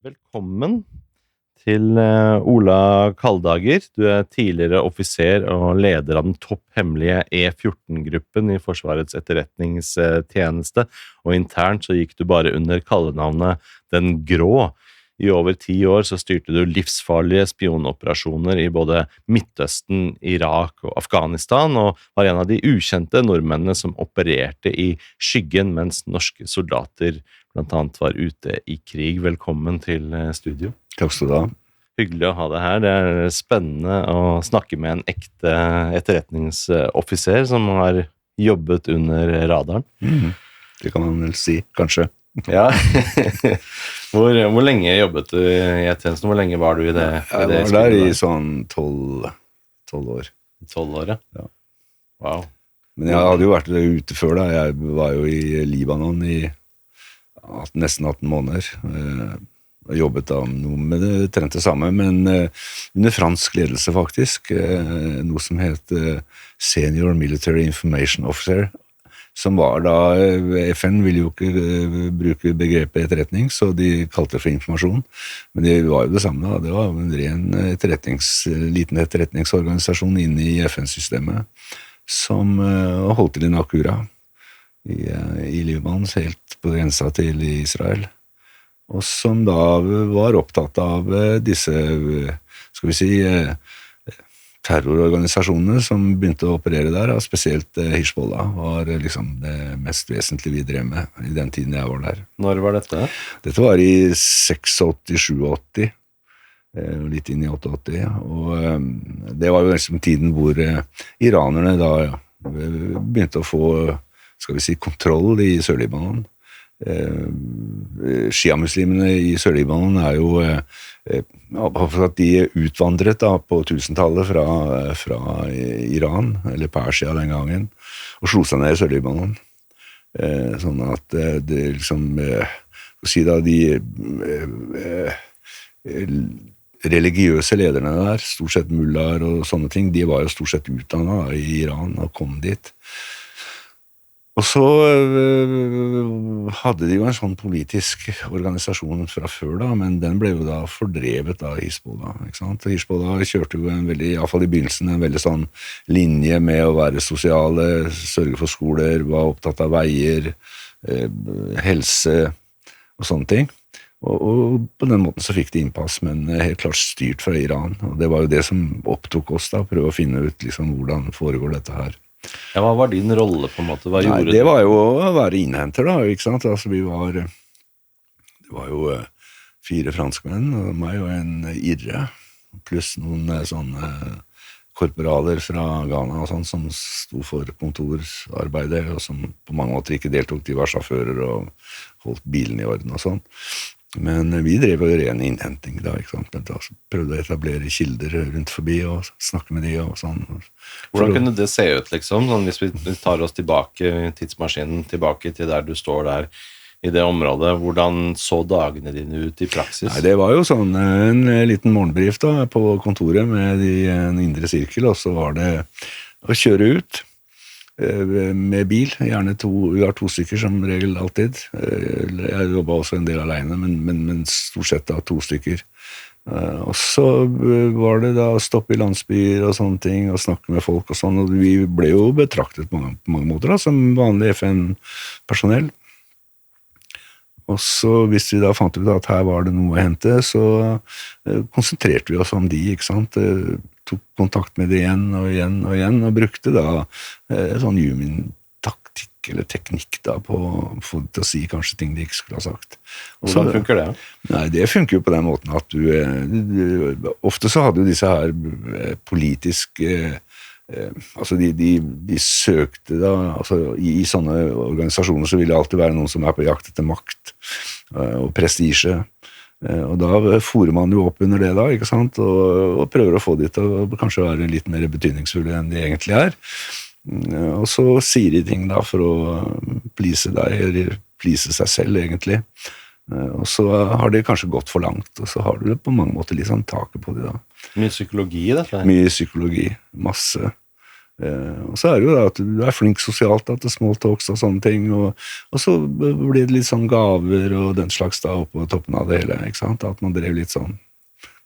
Velkommen til Ola Kaldager. Du tidligere offiser og leder av den topphemmelige E14-gruppen i Forsvarets etterretningstjeneste, og internt så gikk du bare under kallenavnet Den Grå. I over 10 år så styrte du livsfarlige spionoperasjoner i både Midtøsten, Irak og Afghanistan, og var en av de ukjente nordmennene som opererte i skyggen mens norske soldater blant annet var ute i krig. Velkommen til studio. Takk skal du ha. Hyggelig å ha deg her. Det spennende å snakke med en ekte etterretningsoffiser som har jobbet under radaren. Det kan man vel si, kanskje. Ja. Hvor lenge jobbet du i etterretningen? Hvor lenge var du i det? Jeg var der i sånn 12 år. 12 år, ja. Wow. Men jeg hadde jo vært ute før da. Jeg var jo i Libanon i nesten 18 måneder. Jeg jobbet da noe med det, trente sammen, men under fransk ledelse faktisk, noe som het Senior Military Information Officer, som var da, FN ville jo ikke bruke begrepet etterretning, så de kalte det for informasjon, men det var jo det samme da, det var en ren liten etterretningsorganisasjon inne i FN-systemet, som holdt til i Nakura, i Libanon, helt på grensa til Israel, og som da var opptatt av disse, skal vi si, terrororganisasjonene som begynte å operere der, og spesielt Hizbollah var liksom det mest vesentlige vi drev med i den tiden jeg var der. Når var dette? Dette var i 86-87, litt inn i 88, og det var jo liksom tiden hvor iranerne da begynte å få, skal vi si, kontroll i Sør-Libanon. Shia-muslimene i Sør-Libanon jo at de utvandret da på 1000-tallet fra Iran, eller Persia den gangen, og slo seg ned i Sør-Libanon. Sånn at det liksom, si da, de religiøse lederne der, stort sett mullaer og sånne ting, de var jo stort sett utdannet i Iran og kom dit. Og så hadde de jo en sånn politisk organisasjon fra før da, men den ble jo da fordrevet av Hizbollah, ikke sant? Hizbollah kjørte jo en veldig, i hvert fall i begynnelsen, en veldig sånn linje med å være sosiale, sørge for skoler, var opptatt av veier, helse og sånne ting. Og på den måten så fikk de innpass, men helt klart styrt fra Iran. Og det var jo det som opptok oss da, prøve å finne ut liksom hvordan foregår dette her. Ja, hva var din rolle på en måte? Hva gjorde du? Det var jo å være innhenter da, ikke sant? Altså det var jo 4 franskmenn, og meg og en irre, pluss noen sånne korporaler fra Ghana og sånn, som sto for kontorarbeidet, og som på mange måter ikke deltok, de var sjåfører og holdt bilen i orden og sånn. Men vi drev jo ren innhenting da, ikke sant? Men da prøvde å etablere kilder rundt forbi og snakke med de og sånn. Hvordan kunne det se ut liksom, sånn, hvis vi tar oss tilbake, tidsmaskinen tilbake til der du står der i det området, hvordan så dagene dine ut i praksis? Nei, det var jo sånn en liten morgenbrief da, på kontoret med en indre sirkel, og så var det å kjøre ut med bil, gjerne vi har 2 stykker som regel alltid. Jeg jobbet også en del alene, men stort sett da 2 stykker. Og så var det da å stoppe i landsbyer og sånne ting, og snakke med folk og sånn, og vi ble jo betraktet på mange måter da, som vanlig FN-personell. Og så hvis vi da fant ut at her var det noe å hente, så konsentrerte vi oss om de, ikke sant? Tok kontakt med det igjen og igjen og igjen, og brukte da sånn human-taktikk eller teknikk da på for å si kanskje ting de ikke skulle ha sagt. Hvordan funker det? Nei, det funker jo på den måten at ofte så hadde jo disse her politisk altså de søkte da, altså i sånne organisasjoner så vil det alltid være noen som på jakt etter makt og prestige, og da forer man jo opp under det da, ikke sant, og prøver å få de til å kanskje være litt mer betydningsfulle enn de egentlig og så sier de ting da for å please deg, eller please seg selv egentlig, og så har det kanskje gått for langt, og så har du på mange måter litt sånn taket på det da. Mye psykologi i dette? Mye psykologi, masse. Og så det jo det at du flink sosialt, at det small talks og sånne ting, og så blir det litt sånn gaver og den slags da oppe på toppen av det hele, ikke sant? At man drev litt sånn,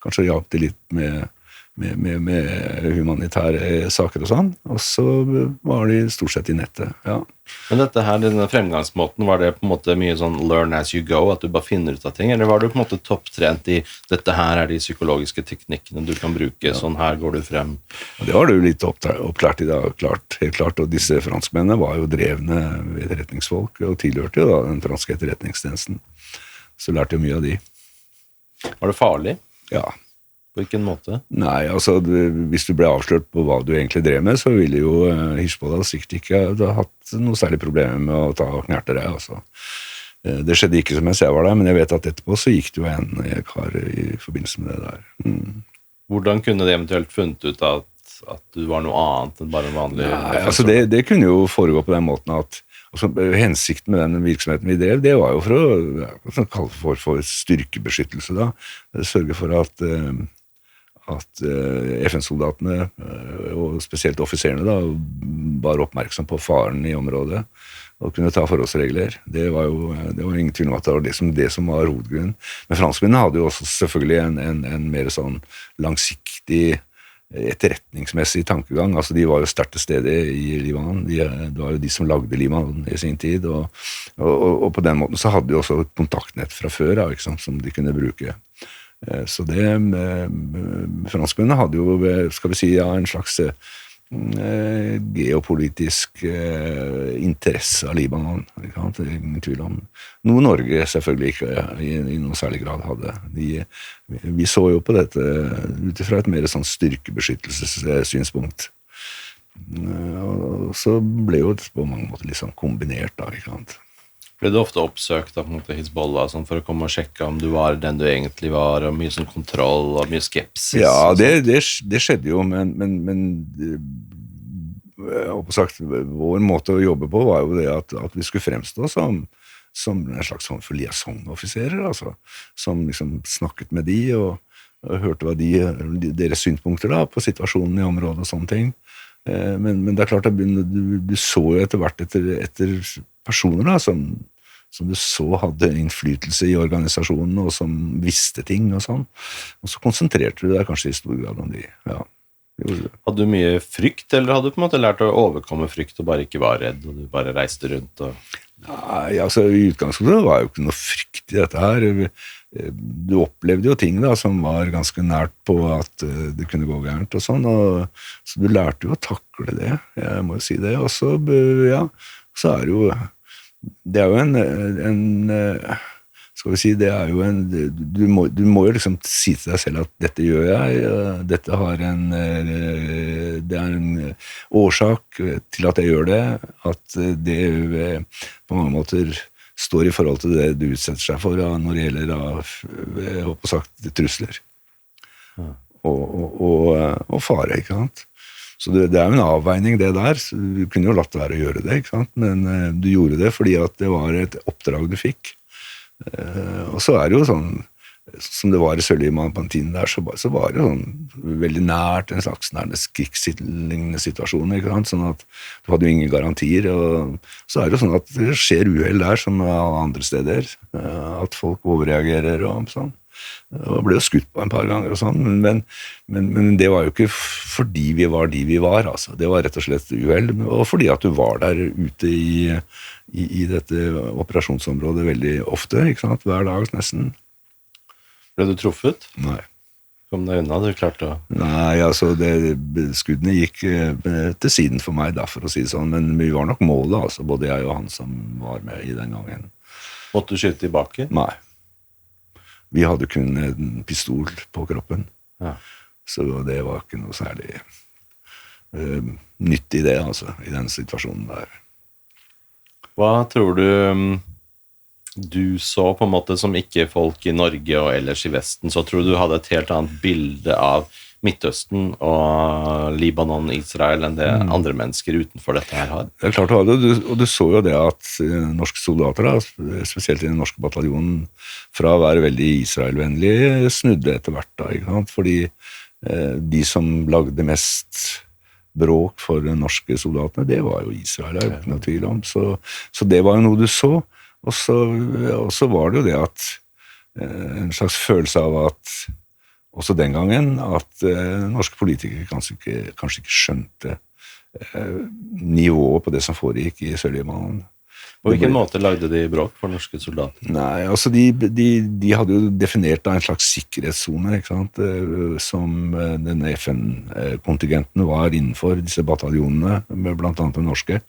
kanskje hjalp det litt med humanitære saker og sånn, og så var de stort sett i nettet, ja. Men dette her, denne fremgangsmåten, var det på en måte mye sånn learn as you go, at du bare finner ut av ting, eller var du på en måte topptrent i dette her de psykologiske teknikkene du kan bruke, sånn her går du frem? Ja, det var du litt opplært i da, helt klart, og disse franskmennene var jo drevne etterretningsfolk, og tilhørte jo da den franske etterretningstjenesten, så lærte jo mye av de. Var det farlig? Ja. På hvilken måte? Nei, altså, hvis du ble avslørt på hva du egentlig drev med, så ville jo Hizbollah sikkert ikke ha hatt noe særlig problemer med å ta og knerte deg, altså. Det skjedde ikke som jeg var der, men jeg vet at etterpå så gikk det jo en kar i forbindelse med det der. Hvordan kunne de eventuelt funnet ut at du var noe annet enn bare en vanlig... Nei, altså det kunne jo foregå på den måten at hensikten med den virksomheten vi drev, det var jo for å kalle for styrkebeskyttelse da, sørge for at FN-soldatene, og spesielt offiserene da, var oppmerksom på faren i området, og kunne ta forholdsregler. Det var ingen tvil om at det var det som var hovedgrunnen. Men franskmennene hadde jo også selvfølgelig en mer sånn langsiktig etterretningsmessig tankegang. Altså, de var jo sterkt til stede i Libanon. Det var jo de som lagde Libanon i sin tid, og på den måten så hadde de også et kontaktnett fra før, da, ikke sant, som de kunne bruke. Så det franskmennene hadde jo, skal vi si, ja, en slags geopolitisk interesse av Libanon, ingen tvil om. Noe Norge selvfølgelig ikke i noen særlig grad hadde. Vi så jo på dette utifra et mer sånn styrkebeskyttelsessynspunkt. Og så ble jo det på mange måter litt sånn kombinert da, ikke sant? Ble du ofte oppsøkt av Hizbollah sånn, for å komme og sjekke om du var den du egentlig var, og mye sånn kontroll og mye skepsis? Ja, det skjedde jo, men vår måte å jobbe på var jo det at vi skulle fremstå som en slags sånn for liaison-offiserer, altså, som liksom snakket med de og hørte hva deres synspunkter da, på situasjonen i området og sånne ting. Men det klart at du så jo etter hvert etter personer da, som du så hadde innflytelse i organisasjonen, og som visste ting og sånn. Og så konsentrerte du deg kanskje i stor grad om de, ja. Hadde du mye frykt, eller hadde du på en måte lært å overkomme frykt og bare ikke var redd, og du bare reiste rundt? Nei, altså i utgangspunktet var jo ikke noe frykt i dette her. Du opplevde jo ting da, som var ganske nært på at det kunne gå gærent og sånn, så du lærte jo å takle det, jeg må jo si det. Og så, ja, så det er jo en skal vi si, det er jo du må jo liksom si til deg selv at dette gjør jeg, dette har det er en årsak til at jeg gjør det, at det på mange måter står i forhold til det du utsetter seg for når det gjelder jeg håper sagt trusler og fare, ikke sant? Så det er jo en avveining det der, så du kunne jo latt være å gjøre det, ikke sant? Men du gjorde det fordi at det var et oppdrag du fikk. Og så det jo sånn, som det var i Sørliman på en tid der, så var det jo sånn veldig nært en slags nærmest krigslignende situasjon, ikke sant? Sånn at du hadde jo ingen garantier, og så det jo sånn at det skjer uheld der som alle andre steder, at folk overreagerer og sånn. Og ble jo skutt på en par ganger og sånn, men det var jo ikke fordi vi var de vi var, altså. Det var rett og slett uheld, og fordi at du var der ute i dette operasjonsområdet veldig ofte, ikke sant? Hver dag nesten. Ble du truffet? Nei. Kom deg unna, du klarte å... Nei, altså, skuddene gikk til siden for meg, da, for å si det sånn, men vi var nok målet, altså, både jeg og han som var med i den gangen. Måtte du skyte tilbake? Nei. Vi hadde kun en pistol på kroppen, så det var ikke noe særlig nyttig det, altså, i den situasjonen der. Hva tror du så på en måte som ikke folk i Norge og ellers i Vesten, så tror du hadde et helt annet bilde av Midtøsten og Libanon, Israel enn det andre mennesker utenfor dette her har? Det klart du hadde, og du så jo det at norske soldater, da, spesielt i den norske bataljonen, fra å være veldig Israel-vennlige, snudde etter hvert da, ikke sant? Fordi de som lagde mest bråk for de norske soldatene, det var jo Israel, det er jo ikke noe tvil om. Så det var jo noe du så. Og så var det jo det at en slags følelse av at også den gangen at norske politikere kanskje ikke skjønte nivået på det som foregikk i Sør-Libanon. På hvilken måte lagde de bråk for norske soldater? Nei, altså de hadde jo definert en slags sikkerhetszone, ikke sant, som denne FN-kontingenten var innenfor disse bataljonene, blant annet de norske.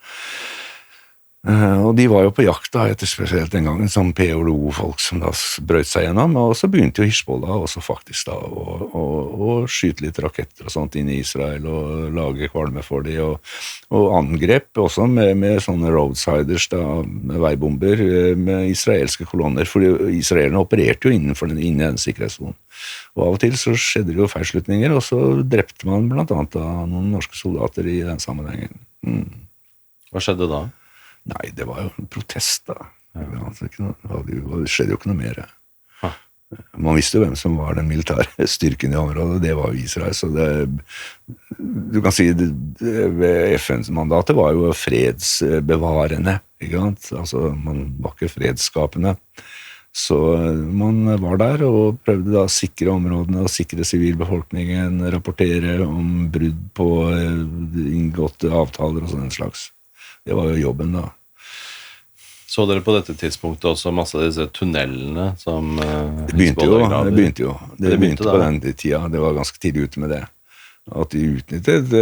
Og de var jo på jakt da, etter spesielt den gangen, som PLO-folk som da brøt seg gjennom, og så begynte jo Hizbollah også faktisk da å skyte litt raketter og sånt inn i Israel, og lage kvalme for de, og angrep også med sånne roadsiders da, med veibomber, med israelske kolonner, for israelerne opererte jo innenfor den sikkerhetssonen. Og av og til så skjedde det jo feilslutninger, og så drepte man blant annet da noen norske soldater i den sammenhengen. Hva skjedde da? Nei, det var jo en protest da. Det skjedde jo ikke noe mer. Man visste jo hvem som var den militære styrken i området, det var jo Israel, så du kan si FN-mandatet var jo fredsbevarende, ikke sant? Altså, man var ikke fredsskapende. Så man var der og prøvde da å sikre områdene og sikre sivilbefolkningen, rapportere om brudd på inngåtte avtaler og sånn slags. Det var jo jobben da. Så dere på dette tidspunktet også masse av disse tunnelene som Det begynte jo. Det begynte på den tida. Det var ganske tidlig ute med det. At de utnyttet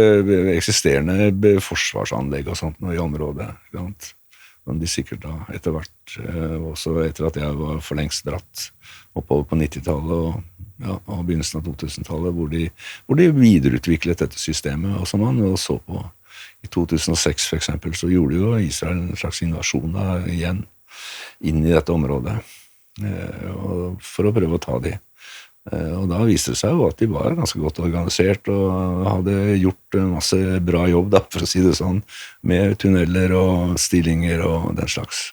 eksisterende forsvarsanlegg og sånt i området. Men de sikkert da etter hvert, også etter at jeg var for lengst dratt oppover på 90-tallet og begynnelsen av 2000-tallet, hvor de videreutviklet dette systemet, og som man så på. I 2006 for eksempel, så gjorde jo Israel en slags invasjon da, igjen inn i dette området, for å prøve å ta de. Og da viste det seg jo at de var ganske godt organisert, og hadde gjort masse bra jobb, da, for å si det sånn, med tunneler og stillinger og den slags.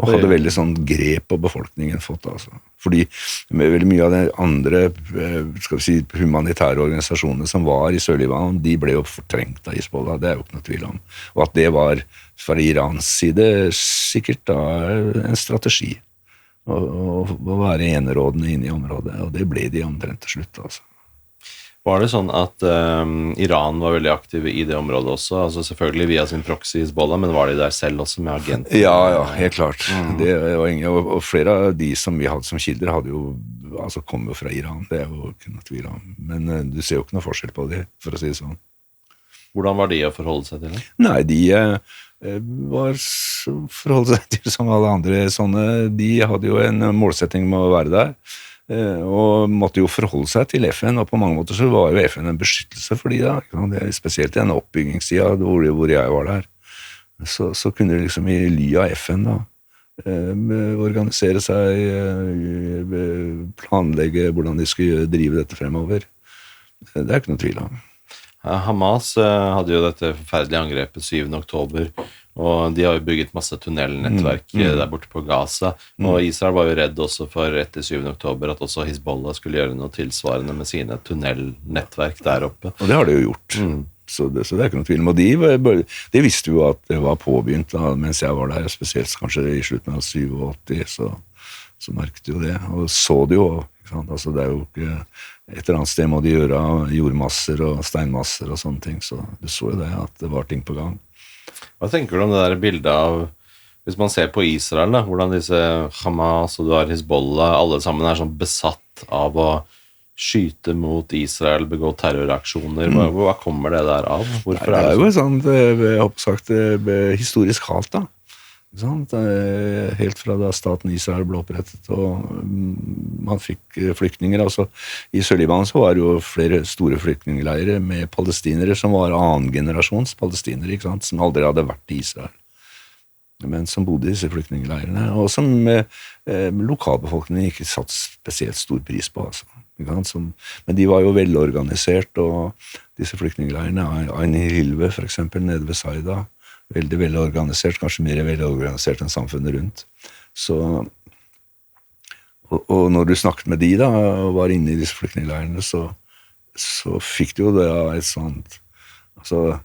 Og hadde veldig sånn grep på befolkningen fått, altså. Fordi med veldig mye av de andre, skal vi si, humanitære organisasjonene som var i Sør-Libanon, de ble jo fortrengt av Hizbollah, det er jo ikke noe tvil om. Og at det var fra Irans side sikkert da en strategi å være enerådende inne i området, og det ble de omtrent til slutt, altså. Var det sånn at Iran var veldig aktive i det området også? Altså selvfølgelig via sin proxy Hizbollah, men var de der selv også med agenter? Ja, helt klart. Det var og flere av de som vi hadde som kilder kom jo fra Iran, det er jo ikke noe tvil om. Men du ser jo ikke noe forskjell på det, for å si det sånn. Hvordan var de å forholde seg til det? Nei, de forholde seg til som alle andre sånne. De hadde jo en målsetting med å være der, og måtte jo forholde seg til FN, og på mange måter så var jo FN en beskyttelse for de da, spesielt i den oppbyggingstida hvor jeg var der, så kunne de liksom i ly av FN da, organisere seg, planlegge hvordan de skulle drive dette fremover. Det er ikke noe tvil om. Hamas hadde jo dette forferdelige angrepet 7. oktober, og de har jo bygget masse tunnelnettverk der borte på Gaza, og Israel var jo redd også for etter 7. oktober at også Hizbollah skulle gjøre noe tilsvarende med sine tunnelnettverk der oppe. Og det har de jo gjort, så det er ikke noe tvil om. Og de visste jo at det var påbegynt da, mens jeg var der, spesielt kanskje i slutten av 87, så merket jo det, og så det jo, ikke sant? Altså det er jo ikke et eller annet sted må de gjøre jordmasser og steinmasser og sånne ting, så du så jo det at det var ting på gang. Hva tenker du om det der bildet av, hvis man ser på Israel da, hvordan disse Hamas og du har Hizbollah, alle sammen er sånn besatt av å skyte mot Israel, begå terroraksjoner, hva kommer det der av? Hvorfor det er jo sånn, jeg har sagt, historisk halt da, helt fra da staten Israel ble opprettet, og man fikk flyktninger, altså i Sør-Libanon så var det jo flere store flyktningleirer med palestinere som var annen generasjons palestinere, ikke sant, som aldri hadde vært i Israel, men som bodde i disse flyktningleirene, og som lokalbefolkningen ikke satt spesielt stor pris på, altså. Men de var jo velorganisert, og disse flyktningleirene, Ein Hilve for eksempel, nede ved Saida, veldig velorganisert, kanskje mer velorganisert enn samfunnet rundt. Så, og når du snakket med de da, og var inne i disse flyktningleirene, så fikk du jo det et sånt, altså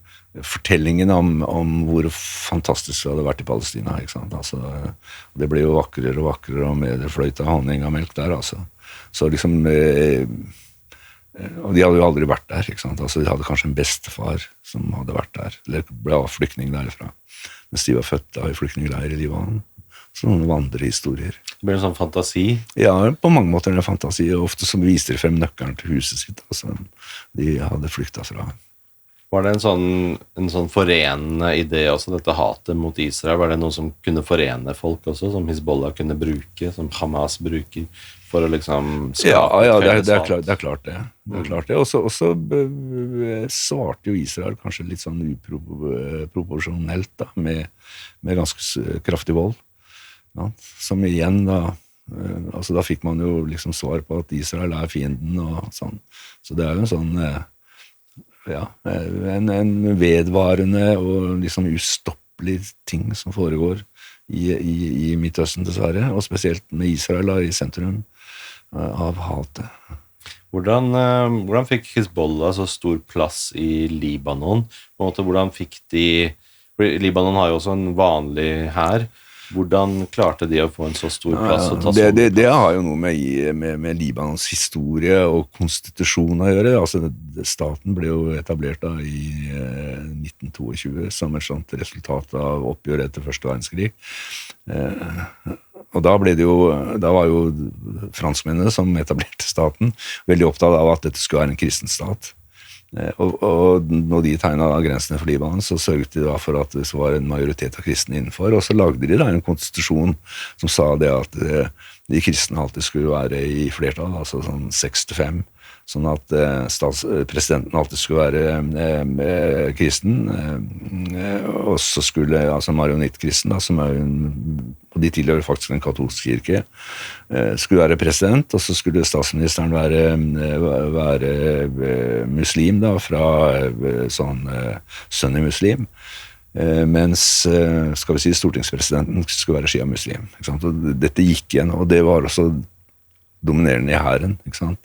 fortellingen om hvor fantastisk det hadde vært i Palestina, ikke sant? Altså, det ble jo vakrere og vakrere, og med det fløyt av honning og melk der, altså. Så liksom, og de hadde jo aldri vært der, ikke sant? Altså, de hadde kanskje en bestefar som hadde vært der, eller ble flyktning derfra, mens de var født da i flyktningleir i Libanon. Sånne vandrehistorier. Det blir en sånn fantasi? Ja, på mange måter en fantasi, og ofte som viser frem nøkkelen til huset sitt, altså, de hadde flyktet fra. Var det en sånn forenende idé også, dette hatet mot Israel? Var det noe som kunne forene folk også, som Hizbollah kunne bruke, som Hamas bruker, for å liksom skape ja, det er klart det. Det er klart det. Og så svarte jo Israel kanskje litt sånn uproporsjonelt da, med ganske kraftig vold. Ja, som igjen da, altså da fikk man jo liksom svar på at Israel er fienden og sånn. Så det er jo en sånn, ja, en vedvarende og liksom ustoppelig ting som foregår i Midtøsten dessverre, og spesielt med Israel da, i sentrum av hatet. Hvordan fikk Hizbollah så stor plass i Libanon? På en måte, hvordan fikk Libanon har jo også en vanlig hær. Hvordan klarte de å få en så stor plass? Og ta det har jo noe med Libanons historie og konstitusjon å gjøre. Altså, staten ble jo etablert da i 1922 som et sånt resultat av oppgjøret etter første verdenskrig. Og da var jo franskmennene som etablerte staten veldig opptatt av at dette skulle være en kristen stat. Og når de tegnet grensene for Libanon, så sørget de da for at det var en majoritet av kristne innenfor, og så lagde de da en konstitusjon som sa det at de kristne alltid skulle være i flertall, altså sånn 6-5, sånn at presidenten alltid skulle være kristen, og så skulle altså marionettkristen, da, som og de tilhører faktisk en katolsk kirke, skulle være president, og så skulle statsministeren være muslim da, fra sånn sunni-muslim, mens, skal vi si, stortingspresidenten skulle være shia-muslim, ikke sant? Og dette gikk igjen, og det var også dominerende i hæren, ikke sant?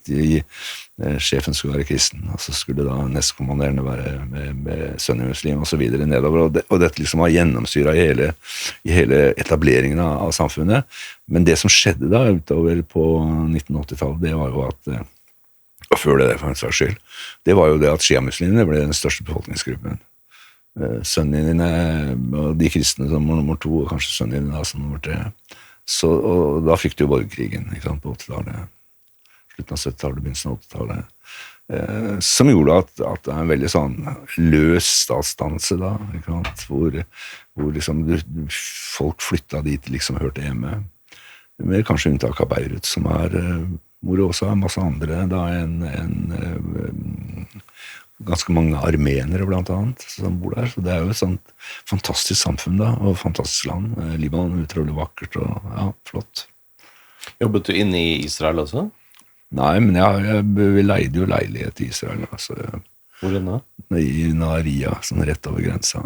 Sjefen skulle være kristen, og så skulle da nestkommanderende være med sunni-muslim og så videre nedover, og dette liksom var gjennomsyret i hele etableringen av samfunnet. Men det som skjedde da utover på 1980-tallet, det var jo at, og før det for en saks skyld, det var jo det at shia-muslimene ble den største befolkningsgruppen. Sunniene og de kristne som nummer 2, og kanskje sunniene da som nummer 3. Og da fikk du jo borgerkrigen, ikke sant, på 80-tallet. Slutten av 70-tallet, begynnelsen av 80-tallet, som gjorde at det er en veldig sånn løs statsdannelse da, ikke sant? Hvor liksom folk flyttet dit liksom hørte hjemme, med kanskje unntak av Beirut, som hvor det også er masse andre da, ganske mange armenere blant annet som bor der, så det er jo et sånt fantastisk samfunn da, og fantastisk land. Libanon er utrolig vakkert og ja, flott. Jobbet du inne i Israel også? Nei, men jeg leide jo leilighet i Israel. Altså, hvor da? I Naharia, sånn rett over grensa.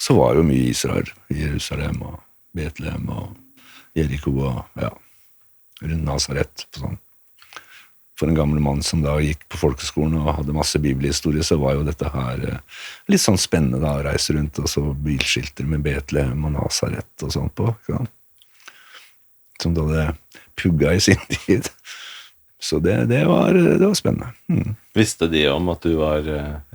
Så var det jo mye Israel, i Jerusalem og Betlehem og Jericho og ja, rundt Nazaret. Sånn. For en gammel mann som da gikk på folkeskolen og hadde masse bibelhistorie, så var jo dette her litt sånn spennende da, å reise rundt, og så bilskilter med Betlehem og Nazaret og sånt på. Ikke sant? Som da hadde pugga i sin tid. Så det var spennende. Visste de om at du var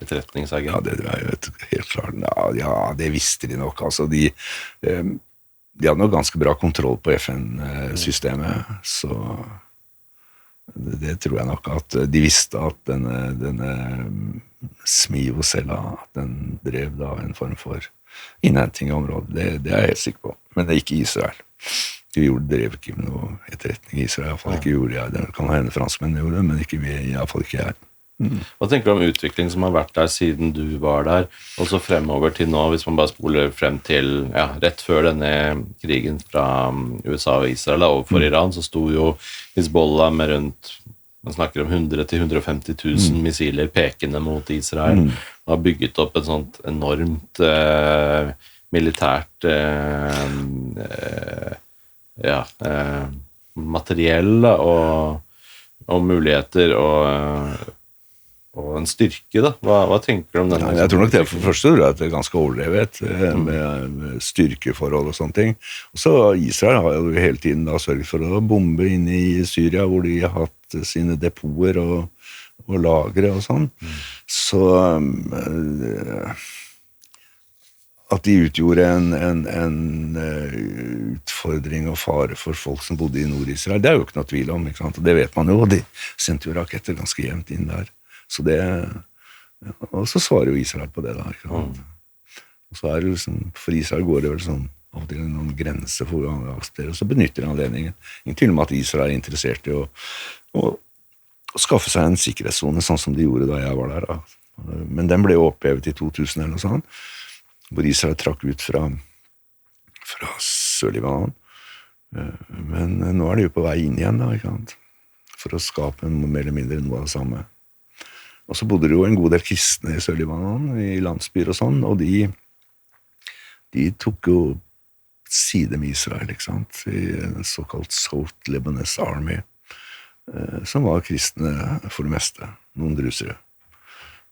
etterretningsagent? Ja, det var jo helt klart. Ja, det visste de nok. Altså, de hadde nok ganske bra kontroll på FN-systemet, så det tror jeg nok at de visste at denne Smio-cella, at den drev da en form for innhenting av området. Det er jeg helt sikker på. Men det er ikke Israel. De drev ikke med noe etterretning i Israel, i hvert fall ikke gjorde jeg. Det kan hende franskmenn gjorde det, men ikke vi, i hvert fall ikke jeg. Hva tenker du om utviklingen som har vært der siden du var der, og så fremover til nå, hvis man bare spoler frem til rett før denne krigen fra USA og Israel overfor Iran, så sto jo Hizbollah med rundt, man snakker om 100 til 150 000 missiler pekende mot Israel, og har bygget opp et sånt enormt militært materiell og muligheter, og en styrke, da. Hva tenker du om den? Ja, jeg tror nok det for det første at det er ganske overdrevet med styrkeforhold og sånne ting. Og så Israel har jo hele tiden da sørget for å bombe inn i Syria, hvor de har hatt sine depoter og lagre og sånn. Så at de utgjorde en utfordring og fare for folk som bodde i Nord-Israel, det er jo ikke noe tvil om, ikke sant? Og det vet man jo, og de sendte jo raketter ganske jevnt inn der. Så det, og så svarer jo Israel på det da, ikke sant? Og så det liksom, for Israel går det vel sånn av og til noen grenser for hvordan det aksepterer, og så benytter de anledningen. Ingen tvil om at Israel er interessert i å skaffe seg en sikkerhetszone, sånn som de gjorde da jeg var der da. Men den ble jo opphevet i 2000 eller noe sånt, hvor Israel trakk ut fra Sør-Libanon. Men nå er de jo på vei inn igjen da, ikke sant? For å skape mer eller mindre noe av det samme. Og så bodde det jo en god del kristne i Sør-Libanon, i landsbyer og sånn, og de tok jo side med Israel, ikke sant? I en såkalt South Lebanese Army, som var kristne for det meste, noen drusere.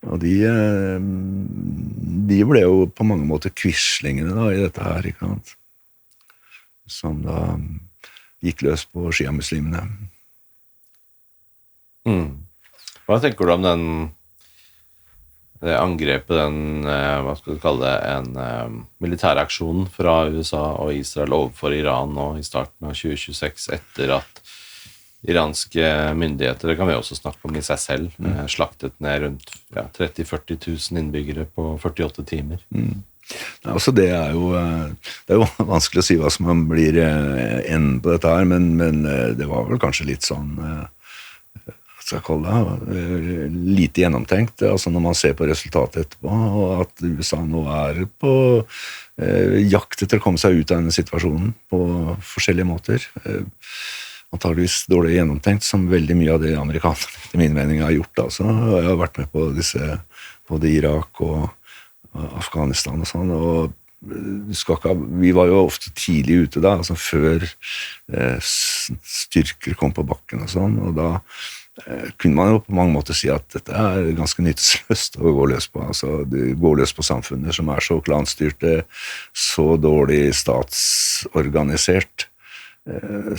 Og de ble jo på mange måter quislingene da, i dette her, ikke sant? Som da gikk løs på shia-muslimene. Hva tenker du om det angrepet, hva skal du kalle det, en militæraksjon fra USA og Israel overfor Iran nå i starten av 2026, etter at iranske myndigheter, det kan vi også snakke om i seg selv, slaktet ned rundt 30-40 000 innbyggere på 48 timer? Altså det er jo vanskelig å si hva som blir enden på dette her, men det var vel kanskje litt sånn skal jeg kalle det, lite gjennomtenkt, altså når man ser på resultatet etterpå, og at USA nå på jakt etter å komme seg ut av denne situasjonen på forskjellige måter. Antageligvis dårlig gjennomtenkt, som veldig mye av det amerikanerne, til min mening, har gjort. Altså. Jeg har vært med på både Irak og Afghanistan og sånn, og vi var jo ofte tidlig ute da, altså før styrker kom på bakken og sånn, og da kunne man jo på mange måter si at dette er ganske nytteløst å gå løs på. Altså, det går løs på samfunnet som er så klanstyrte, så dårlig statsorganisert,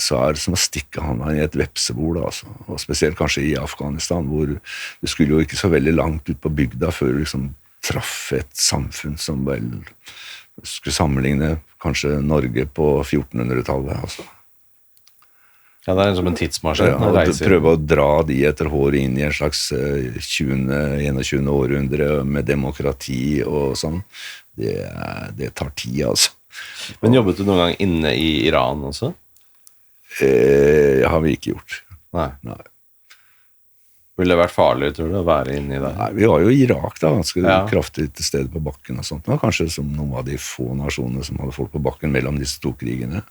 så det som å stikke handa i et vepsebol, altså. Og spesielt kanskje i Afghanistan, hvor det skulle jo ikke så veldig langt ut på bygda før du liksom traff et samfunn som vel skulle sammenligne kanskje Norge på 1400-tallet, altså. Ja, det er som en tidsmaskin. Ja, prøve å dra de etter håret inn i en slags 21. århundre med demokrati og sånn. Det tar tid, altså. Men jobbet du noen gang inne i Iran også? Har vi ikke gjort. Nei. Ville det vært farlig, tror du, å være inni der? Nei, vi var jo i Irak da, ganske kraftig til stede på bakken og sånt. Det var kanskje som noen av de få nasjonene som hadde folk på bakken mellom disse to krigene.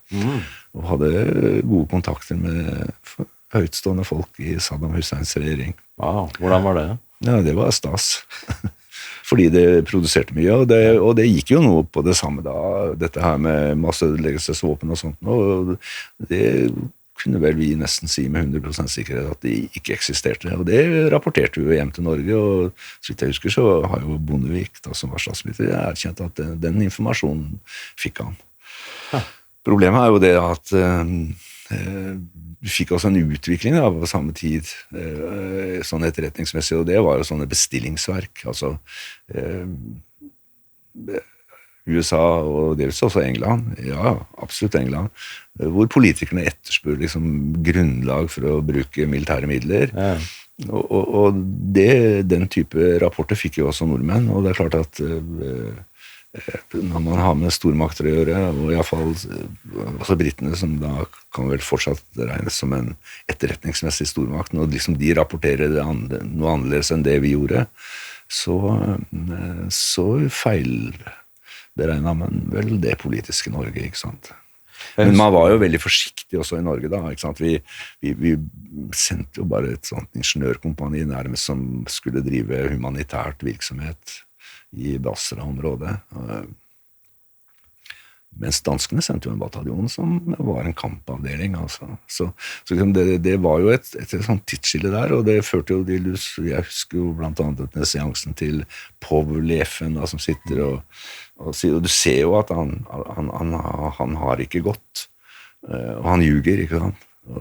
Og hadde gode kontakter med høytstående folk i Saddam Husseins regjering. Wow, hvordan var det? Ja, det var stas. Fordi det produserte mye, og det gikk jo noe på det samme da, dette her med masseødeleggelsesvåpen og sånt, og det kunne vel vi nesten si med 100% sikkerhet at de ikke eksisterte, og det rapporterte vi jo hjem til Norge, og så vidt jeg husker så har jo Bondevik, da, som var statsminister, erkjent at den informasjonen fikk han. Problemet er jo det at vi fikk også en utvikling da, på samme tid, sånn etterretningsmessig, og det var jo sånne bestillingsverk, altså USA og dels også England, ja, absolutt England, hvor politikerne etterspør liksom grunnlag for å bruke militære midler. Ja. Og den type rapporter fikk jo også nordmenn, og det er klart at når man har med stormakter å gjøre, og i hvert fall også brittene, som da kan vel fortsatt regnes som en etterretningsmessig stormakt, og liksom de rapporterer noe annerledes enn det vi gjorde, så feilberegnet man vel det politiske Norge, ikke sant? Men man var jo veldig forsiktig også i Norge da, ikke sant? Vi sendte jo bare et sånt ingeniørkompani nærmest som skulle drive humanitært virksomhet i Basra-området. Mens danskene sendte jo en bataljon som var en kampavdeling. Altså. Så liksom det var jo et sånt tidsskille der, og det førte jo til, jeg husker jo blant annet denne seansen til Povlefen som sitter og du ser jo at han har ikke gått, og han ljuger, ikke sant? Og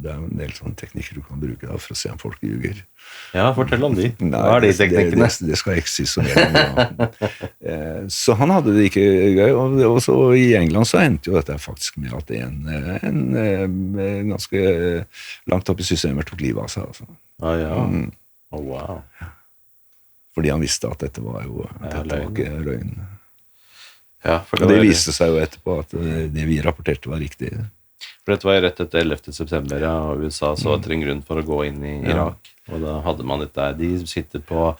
det er en del sånne teknikker du kan bruke da, for å se om folk ljuger. Ja, fortell om de. Nei, Hva de teknikkene? Det skal jeg ikke si så mye om. Så han hadde det ikke gøy, og så i England så endte jo dette faktisk med at en ganske langt opp i systemet tok livet av seg. Altså. Ja. Wow. Fordi han visste at dette var jo ikke løgn. Ja, og det viste seg jo etterpå at det vi rapporterte var riktig. For dette var rett etter 11. september, og USA så etter en grunn for å gå inn i Irak. Og da hadde man dette der. De sitter på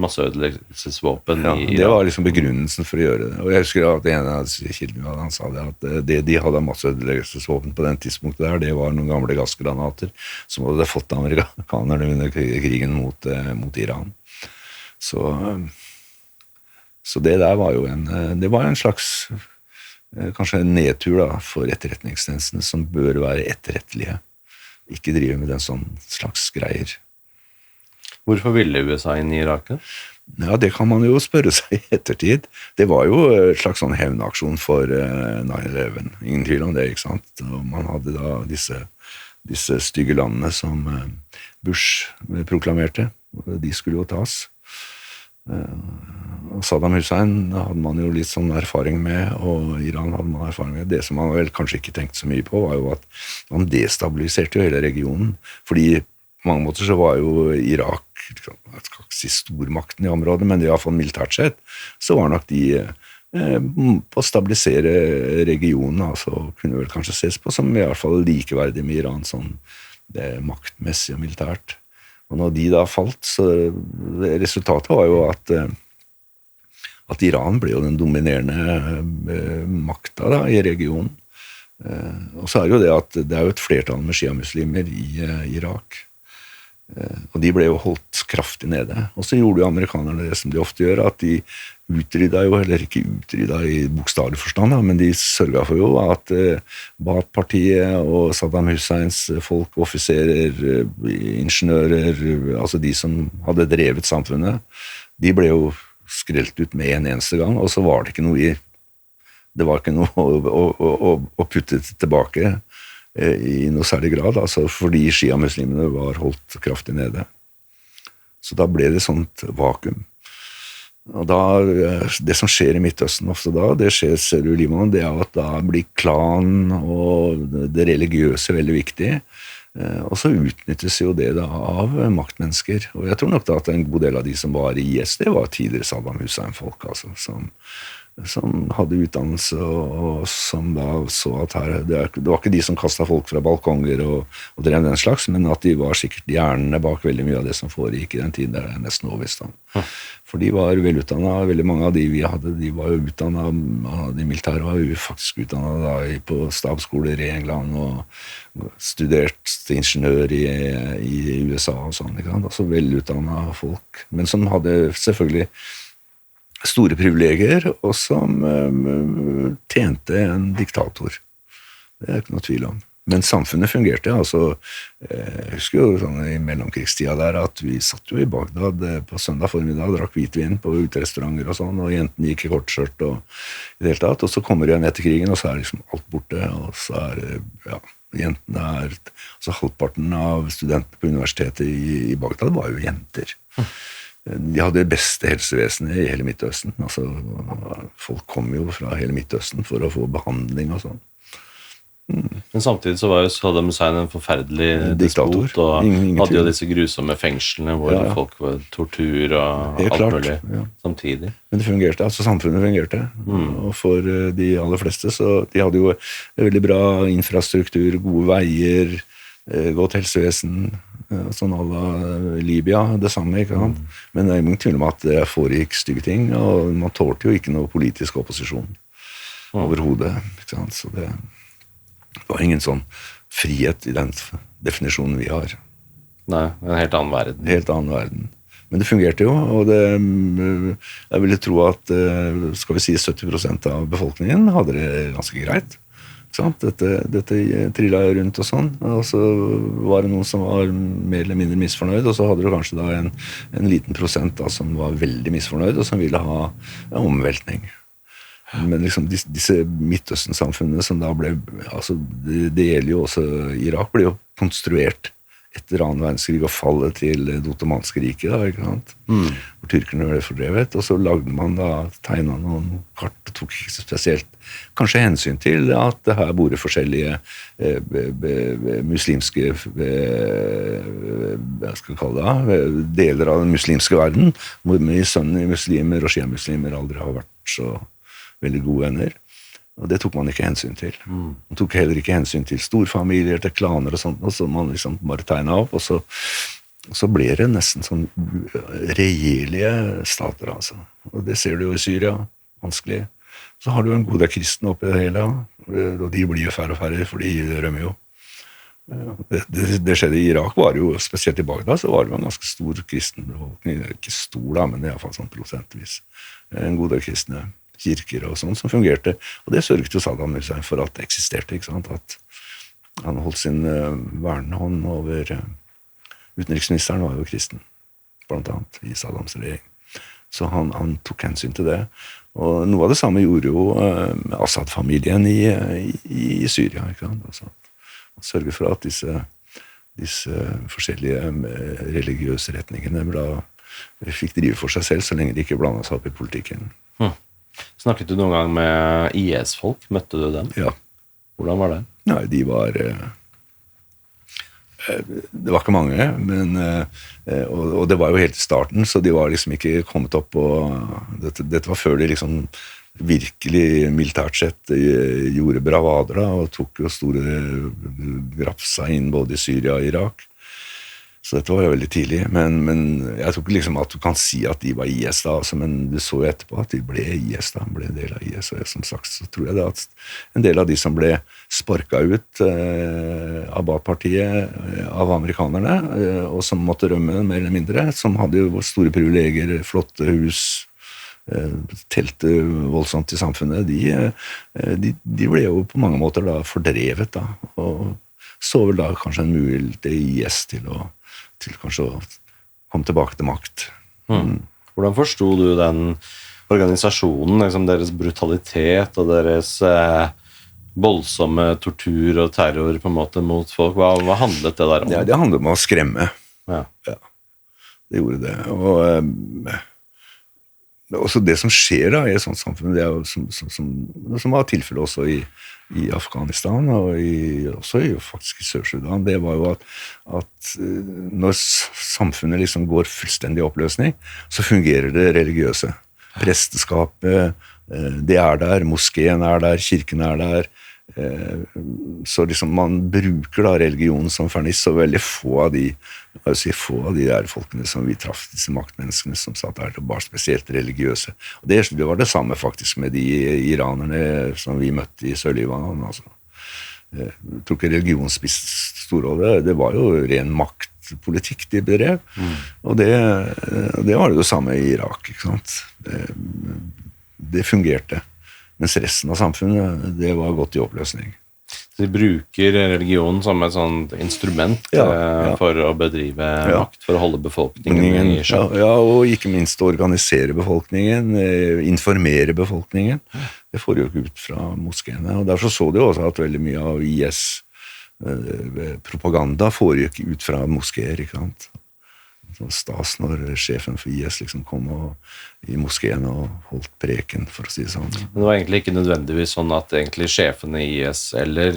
masseødeleggelsesvåpen i Irak. Det var liksom begrunnelsen for å gjøre det. Og jeg husker at en av kildene han sa det, at det de hadde masseødeleggelsesvåpen på den tidspunktet der, det var noen gamle gassgranater som hadde fått amerikanerne under krigen mot Iran. Så det der var jo en slags kanskje en nedtur da, for etterretningstjenestene som bør være etterrettelige. Ikke drive med den sånn slags greier. Hvorfor ville USA inn i Irak? Ja, det kan man jo spørre seg i ettertid. Det var jo et slags sånn hevnaksjon for 9/11. Ingen tvil om det, ikke sant? Og man hadde da disse stygge landene som Bush proklamerte. De skulle jo tas. Og Saddam Hussein hadde man jo litt sånn erfaring med, og Iran hadde man erfaring med. Det som man vel kanskje ikke tenkte så mye på, var jo at man destabiliserte jo hele regionen. Fordi på mange måter så var jo Irak, jeg skal ikke si stormakten i området, men i hvert fall militært sett, så var nok de på å stabilisere regionen, altså kunne vel kanskje ses på som i hvert fall likeverdig med Iran, sånn det maktmessig og militært. Og når de da falt, så resultatet var jo at Iran ble jo den dominerende makta da, i regionen. Og så er det jo det at det er jo et flertall med shia-muslimer i Irak. Og de ble jo holdt kraftig nede. Og så gjorde jo amerikanerne det som de ofte gjør, at de utrydda jo, eller ikke utrydda i bokstavelig forstand, men de sørga for jo at Baath-partiet og Saddam Husseins folk, offiserer, ingeniører, altså de som hadde drevet samfunnet, de ble jo skrelt ut med en eneste gang, og så var det ikke noe å putte tilbake i noe særlig grad, altså fordi shia-muslimene var holdt kraftig nede. Så da ble det sånt vakuum. Og da, det som skjer i Midtøsten ofte da, det skjer, ser du, Libanon, det at da blir klan og det religiøse veldig viktig, og så utnyttes jo det da av maktmennesker. Og jeg tror nok da at en god del av de som var i IS, det var tidligere Saddam Hussein-folk, altså, som hadde utdannelse, og som da så at her, det var ikke de som kastet folk fra balkonger og drev den slags, men at de var sikkert hjernene bak veldig mye av det som foregikk i den tiden, der det er nesten overbevist om. For de var velutdannet, veldig mange av de vi hadde, de var jo utdannet, de militære var jo faktisk utdannet da på stabsskoler i England, og studert til ingeniør i USA og sånn, ikke sant? Altså velutdannet folk, men som hadde selvfølgelig store privilegier, og som tjente en diktator. Det er ikke noe tvil om. Men samfunnet fungerte, altså, jeg husker jo sånn i mellomkrigstida der, at vi satt jo i Bagdad på søndag formiddag, drakk hvitvin på uterestauranter og sånn, og jentene gikk i kortskjørt og i det hele tatt, og så kommer de igjen etter krigen, og så er liksom alt borte, og så er det, ja, jentene altså halvparten av studentene på universitetet i Bagdad var jo jenter. De hadde det beste helsevesenet i hele Midtøsten. Altså, folk kom jo fra hele Midtøsten for å få behandling og sånn. Men samtidig så var jo Saddam Hussein en forferdelig diktator, og hadde jo disse grusomme fengslene hvor folk var tortur og alt mulig samtidig. Men det fungerte, altså samfunnet fungerte. Og for de aller fleste, så de hadde jo veldig bra infrastruktur, gode veier, godt helsevesen, sånn à la Libya, det samme, ikke sant? Men det er ingen tvil om at det foregikk stygge ting, og man tålte jo ikke noe politisk opposisjon overhodet, ikke sant? Så det var ingen sånn frihet i den definisjonen vi har. Nei, en helt annen verden. Helt annen verden. Men det fungerte jo, og jeg ville tro at skal vi si 70% av befolkningen hadde det ganske greit. Dette trillet jo rundt og sånn, og så var det noen som var mer eller mindre misfornøyd, og så hadde du kanskje da en liten prosent da, som var veldig misfornøyd, og som ville ha en omveltning. Men liksom disse Midtøsten-samfunnene som da ble, altså det gjelder jo også, Irak ble jo konstruert etter annen verdenskrig og fallet til det ottomanske riket, da, ikke sant? Hvor tyrkerne ble fordrevet, og så lagde man da, tegnet noen kart og tok ikke spesielt kanskje hensyn til at det her bor forskjellige muslimske hva skal jeg kalle det, deler av den muslimske verden, hvor sunni-muslimer og shia-muslimer aldri har vært så veldig gode venner. Og det tok man ikke hensyn til. Man tok heller ikke hensyn til storfamilier, til klaner og sånt, og så man liksom bare tegnet opp, og så ble det nesten sånn reelle stater, altså. Og det ser du jo i Syria, vanskelig. Så har du en god del kristne oppi det hele, og de blir jo færre og færre, for de rømmer jo. Det skjedde i Irak, var jo, spesielt i Bagdad, så var det jo en ganske stor kristen befolkning. Ikke stor da, men det er i hvert fall sånn prosentvis. En god del kristne kirker og sånn som fungerte, og det sørget jo Saddam Hussein for at det eksisterte, ikke sant? At han holdt sin vernehånd over utenriksministeren var jo kristen, blant annet i Saddams regjering. Så han tok hensyn til det. Og noe av det samme gjorde jo Assad-familien i Syria, ikke sant? Altså, han sørget for at disse forskjellige religiøse retningene fikk drive for seg selv, så lenge de ikke blandet seg opp i politikken. Snakket du noen gang med IS-folk? Møtte du dem? Ja. Hvordan var det? Nei, de var det var ikke mange, men og det var jo helt i starten, så de var liksom ikke kommet opp på dette var før de liksom virkelig militært sett gjorde bravader da, og tok jo store grafsa inn både i Syria og Irak. Så dette var jo veldig tidlig, men jeg tror ikke liksom at du kan si at de var IS da, altså, men du så jo etterpå at de ble IS da, ble en del av IS, og som sagt så tror jeg det at en del av de som ble sparket ut av Baath-partiet av amerikanerne, og som måtte rømme mer eller mindre, som hadde jo store privilegier, flotte hus, telte voldsomt i samfunnet, de ble jo på mange måter da fordrevet da, og så vel da kanskje en mulighet til IS til kanskje å komme tilbake til makt. Hvordan forstod du den organisasjonen, liksom deres brutalitet og deres voldsomme tortur og terror på en måte mot folk? Hva handlet det der om? Ja, det handlet om å skremme. Ja. Ja, det gjorde det. Og også det som skjer da i et sånt samfunn, det er jo som var tilfellet også i Afghanistan og også faktisk i Sør-Sudan, det var jo at når samfunnet liksom går fullstendig i oppløsning, så fungerer det religiøse. Presteskapet, det er der, moskeen er der, kirken er der, så liksom man bruker da religionen som ferniss, og veldig få av de der folkene som vi traff, disse maktmenneskene som satt der, var spesielt religiøse. Og det var det samme faktisk med de iranerne som vi møtte i Sør-Libanon. Altså. Jeg tror ikke religion spiste stor rolle, det var jo ren maktpolitikk de bedrev, og det var det samme i Irak, ikke sant? Det fungerte. Mens resten av samfunnet, det var gått i oppløsning. Så de bruker religionen som et sånt instrument for å bedrive makt, for å holde befolkningen i sjakk. Ja, og ikke minst organisere befolkningen, informere befolkningen. Det får jo ikke ut fra moskeene. Og derfor så du også at veldig mye av IS propaganda foregikk ut fra moskeer, ikke sant? Så stas når sjefen for IS liksom kom i moskeen og holdt preken, for å si det sånn. Men det var egentlig ikke nødvendigvis sånn at egentlig sjefene i IS eller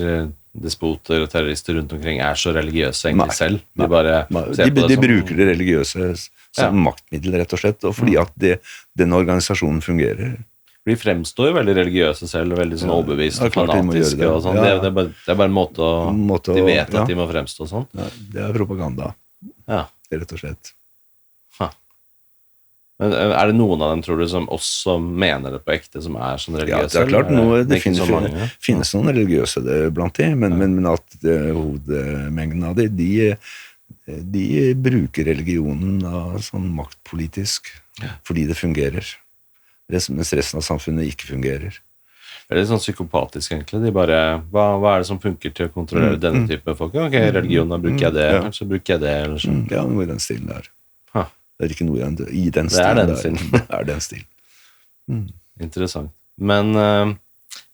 despoter og terrorister rundt omkring er så religiøse egentlig selv? De bare ser på det de som... bruker det religiøse som maktmiddel, rett og slett, og fordi at den organisasjonen fungerer. De fremstår jo veldig religiøse selv, og veldig sånn overbevist og fanatiske og sånn. Det er bare en måte de vet at de må fremstå sånn. Ja, det er propaganda. Ja. Rett og slett. Men er det noen av dem, tror du, som også mener det på ekte, som er sånn religiøse? Ja, det er klart, det finnes noen religiøse blant de, men at hovedmengden av de de bruker religionen da, sånn maktpolitisk, fordi det fungerer. Mens resten av samfunnet ikke fungerer. Det litt sånn psykopatisk, egentlig. De bare, hva det som funker til å kontrollere denne type folk? Ok, religion, da bruker jeg det, så bruker jeg det, eller sånn. Ja, noe i den stilen der. Ha. Det ikke noe i den stilen. Det den stilen. Det den stilen. Interessant. Men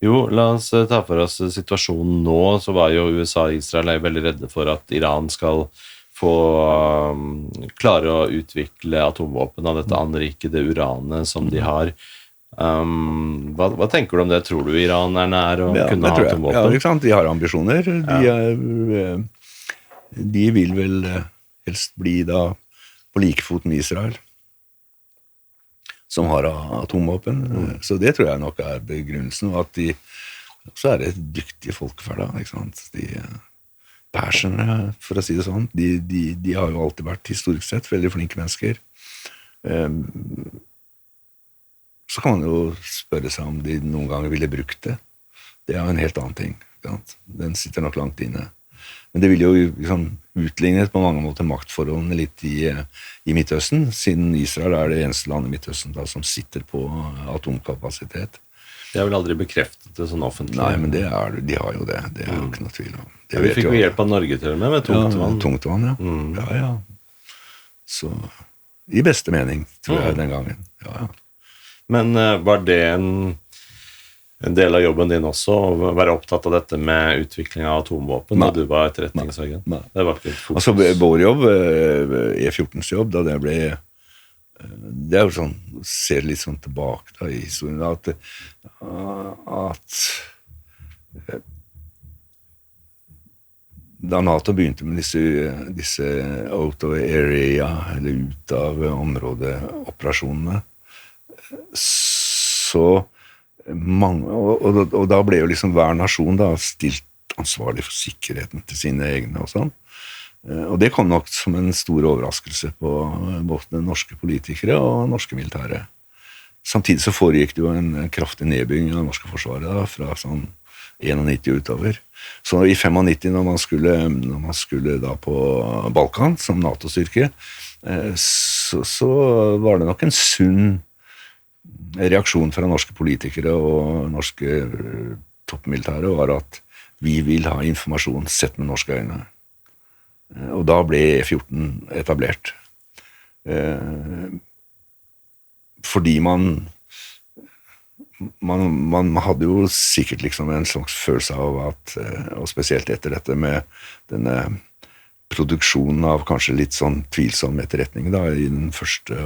jo, la oss ta for oss situasjonen nå. Så var jo USA og Israel veldig redde for at Iran skal få klare å utvikle atomvåpen av dette anrikede uranet som de har. Hva tenker du om det? Tror du Iran nær å kunne ha atomvåpen? Ja, ikke sant? De har ambisjoner. De vil vel helst bli da på like fot med Israel, som har atomvåpen. Så det tror jeg nok begrunnelsen, og at så det dyktige folkeferd, ikke sant? De perserne, for å si det sånn, de har jo alltid vært historisk sett veldig flinke mennesker. Så kan man jo spørre seg om de noen ganger ville brukt det. Det jo en helt annen ting. Den sitter nok langt inne. Men det vil jo liksom utlignet på mange måter maktforholdene litt i Midtøsten, siden Israel det eneste landet i Midtøsten da, som sitter på atomkapasitet. De har vel aldri bekreftet det sånn offentlig? Nei, men de har jo det. Det jo ikke noe tvil om. Vi fikk jo hjelp av Norge til og med tungtvann. Ja, tungtvann, ja. Ja. Så i beste mening, tror jeg, den gangen. Ja. Men var det en del av jobben din også, å være opptatt av dette med utvikling av atomvåpen, da du var etterretningsagent? Nei. Det var ikke et fokus. Altså, vår jobb, E14s jobb, da det ble det jo sånn, ser litt sånn tilbake da, i historien, at da NATO begynte med disse out of area, eller ut av områdeoperasjonene, så mange, og da ble jo liksom hver nasjon da stilt ansvarlig for sikkerheten til sine egne og sånn. Og det kom nok som en stor overraskelse på både norske politikere og norske militære. Samtidig så foregikk det jo en kraftig nedbygging av norske forsvaret da, fra sånn 91 utover. Så i 95, når man skulle da på Balkan som NATO-styrke, så var det nok en sunn reaksjon fra norske politikere og norske toppmilitære var at vi vil ha informasjon sett med norske øyne. Og da ble E14 etablert. Fordi man hadde jo sikkert liksom en slags følelse av at, og spesielt etter dette med denne produksjonen av kanskje litt sånn tvilsom etterretning da, i den første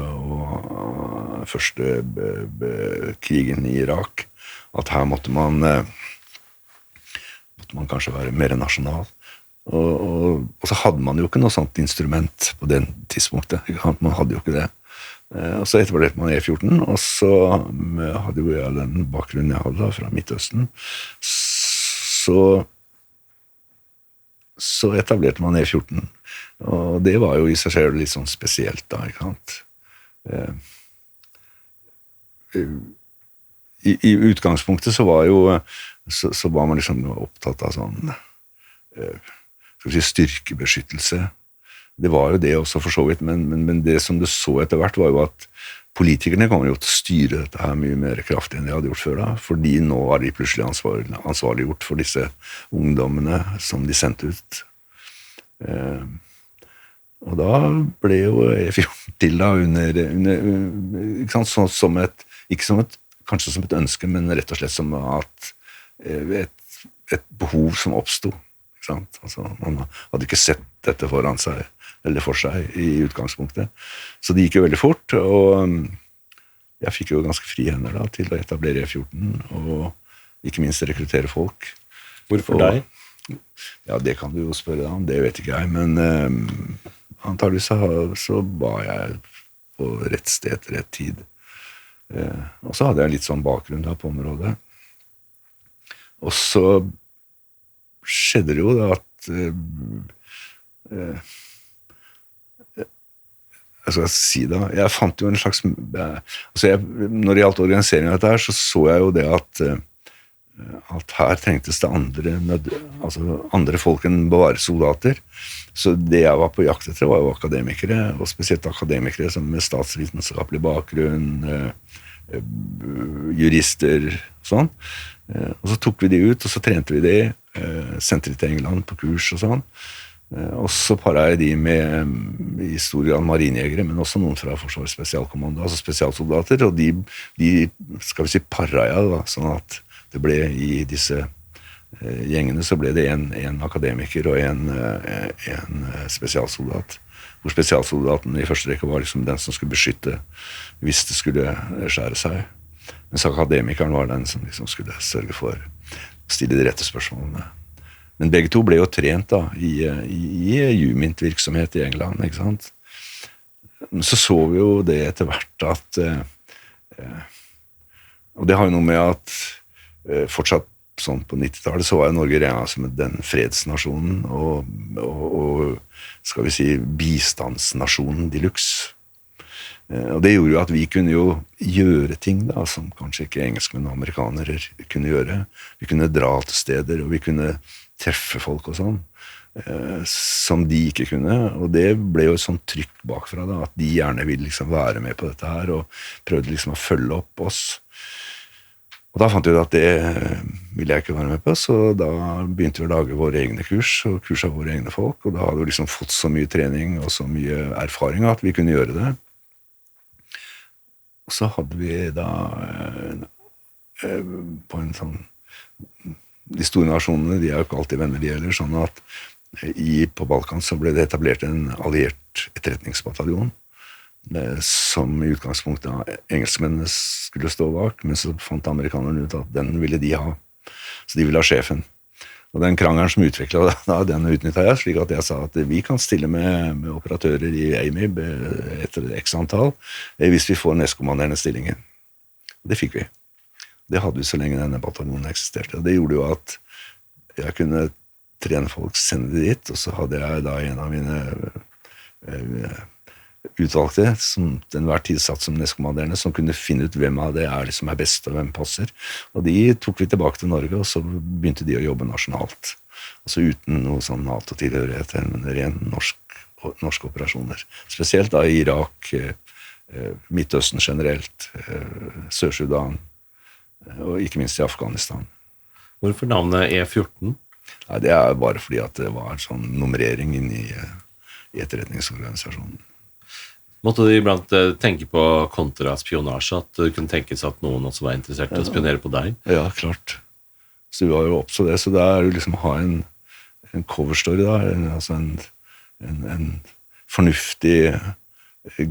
krigen i Irak, at her måtte man kanskje være mer nasjonal. Og så hadde man jo ikke noe sånt instrument på den tidspunktet. Man hadde jo ikke det. Og så etablerte man E14, og så hadde jo jeg den bakgrunnen jeg hadde da, fra Midtøsten. Så etablerte man E14. Og det var jo i seg selv litt sånn spesielt da, ikke sant? I utgangspunktet så var man liksom opptatt av sånn styrkebeskyttelse. Det var jo det også for så vidt, men det som du så etter hvert var jo at politikerne kommer jo til å styre dette her mye mer kraftig enn de hadde gjort før da, fordi nå var de plutselig ansvarliggjort for disse ungdommene som de sendte ut. Og da ble jo E14 til da ikke sant, kanskje som et ønske, men rett og slett som at et behov som oppstod. Altså, man hadde ikke sett dette foran seg eller for seg i utgangspunktet, så det gikk jo veldig fort, og jeg fikk jo ganske frie hender da, til å etablere E14 og ikke minst rekruttere folk. Hvorfor deg? Ja, det kan du jo spørre deg om, det vet ikke jeg, men antageligvis så var jeg på rett sted til rett tid, og så hadde jeg litt sånn bakgrunn da på området, og så skjedde det jo da at jeg skal si da, jeg fant jo en slags når det gjaldt organiseringen av dette her, så jeg jo det at at her trengtes det andre folk enn bare soldater. Så det jeg var på jakt etter var jo akademikere, og spesielt akademikere som med statsvitenskapelig bakgrunn, jurister, sånn. Og så tok vi de ut, og så trente vi de, sendte de til England på kurs og sånn. Og så paret jeg de med i stor grad marinjegere, men også noen fra Forsvarets spesialkommando, altså spesialsoldater, og de skal vi si, paret jeg da, sånn at det ble i disse gjengene så ble det en akademiker og en spesialsoldat, hvor spesialsoldaten i første rekke var liksom den som skulle beskytte hvis det skulle skjære seg, mens akademikeren var den som liksom skulle sørge for å stille de rette spørsmålene. Men begge to ble jo trent da, i Jumint-virksomhet i England, ikke sant? Men så vi jo det etter hvert at, og det har jo noe med at fortsatt sånn på 90-tallet, så var jo Norge regnet som den fredsnasjonen og skal vi si bistandsnasjonen de luxe. Og det gjorde jo at vi kunne jo gjøre ting da, som kanskje ikke engelskmenn og amerikanere kunne gjøre. Vi kunne dra til steder, og vi kunne treffe folk og sånn, som de ikke kunne, og det ble jo et sånt trykk bakfra da, at de gjerne ville liksom være med på dette her, og prøvde liksom å følge opp oss. Og da fant vi ut at det ville jeg ikke være med på, så da begynte vi å lage våre egne kurs, og kurset av våre egne folk, og da hadde vi liksom fått så mye trening og så mye erfaring at vi kunne gjøre det. Og så hadde vi da på en sånn de store nasjonene, de jo ikke alltid venner de gjelder, sånn at på Balkan så ble det etablert en alliert etterretningsbataljon, som i utgangspunktet engelskmennene skulle stå bak, men så fant amerikanerne ut at den ville de ha, så de ville ha sjefen. Og den krangelen som utviklet da, den utnyttet jeg, slik at jeg sa at vi kan stille med operatører i AMIB etter x antall, hvis vi får nestkommanderende stillingen. Det fikk vi. Det hadde vi så lenge denne bataljonen eksisterte. Og det gjorde jo at jeg kunne trene folk, sende det dit, og så hadde jeg da en av mine utvalgte, som den hver tid satt som nestkommanderende, som kunne finne ut hvem av det liksom best og hvem passer. Og de tok vi tilbake til Norge, og så begynte de å jobbe nasjonalt. Altså uten noe sånn NATO-tilhørighet, men ren norske operasjoner. Spesielt da i Irak, Midtøsten generelt, Sør-Sudan, og ikke minst i Afghanistan. Hvorfor navnet E14? Nei, det bare fordi at det var en sånn nummerering inne i etterretningsorganisasjonen. Måtte du iblant tenke på kontraspionasje, at det kunne tenkes at noen også var interessert i å spionere på deg? Ja, klart. Så vi var jo oppså det, så det jo liksom å ha en coverstory da, altså en fornuftig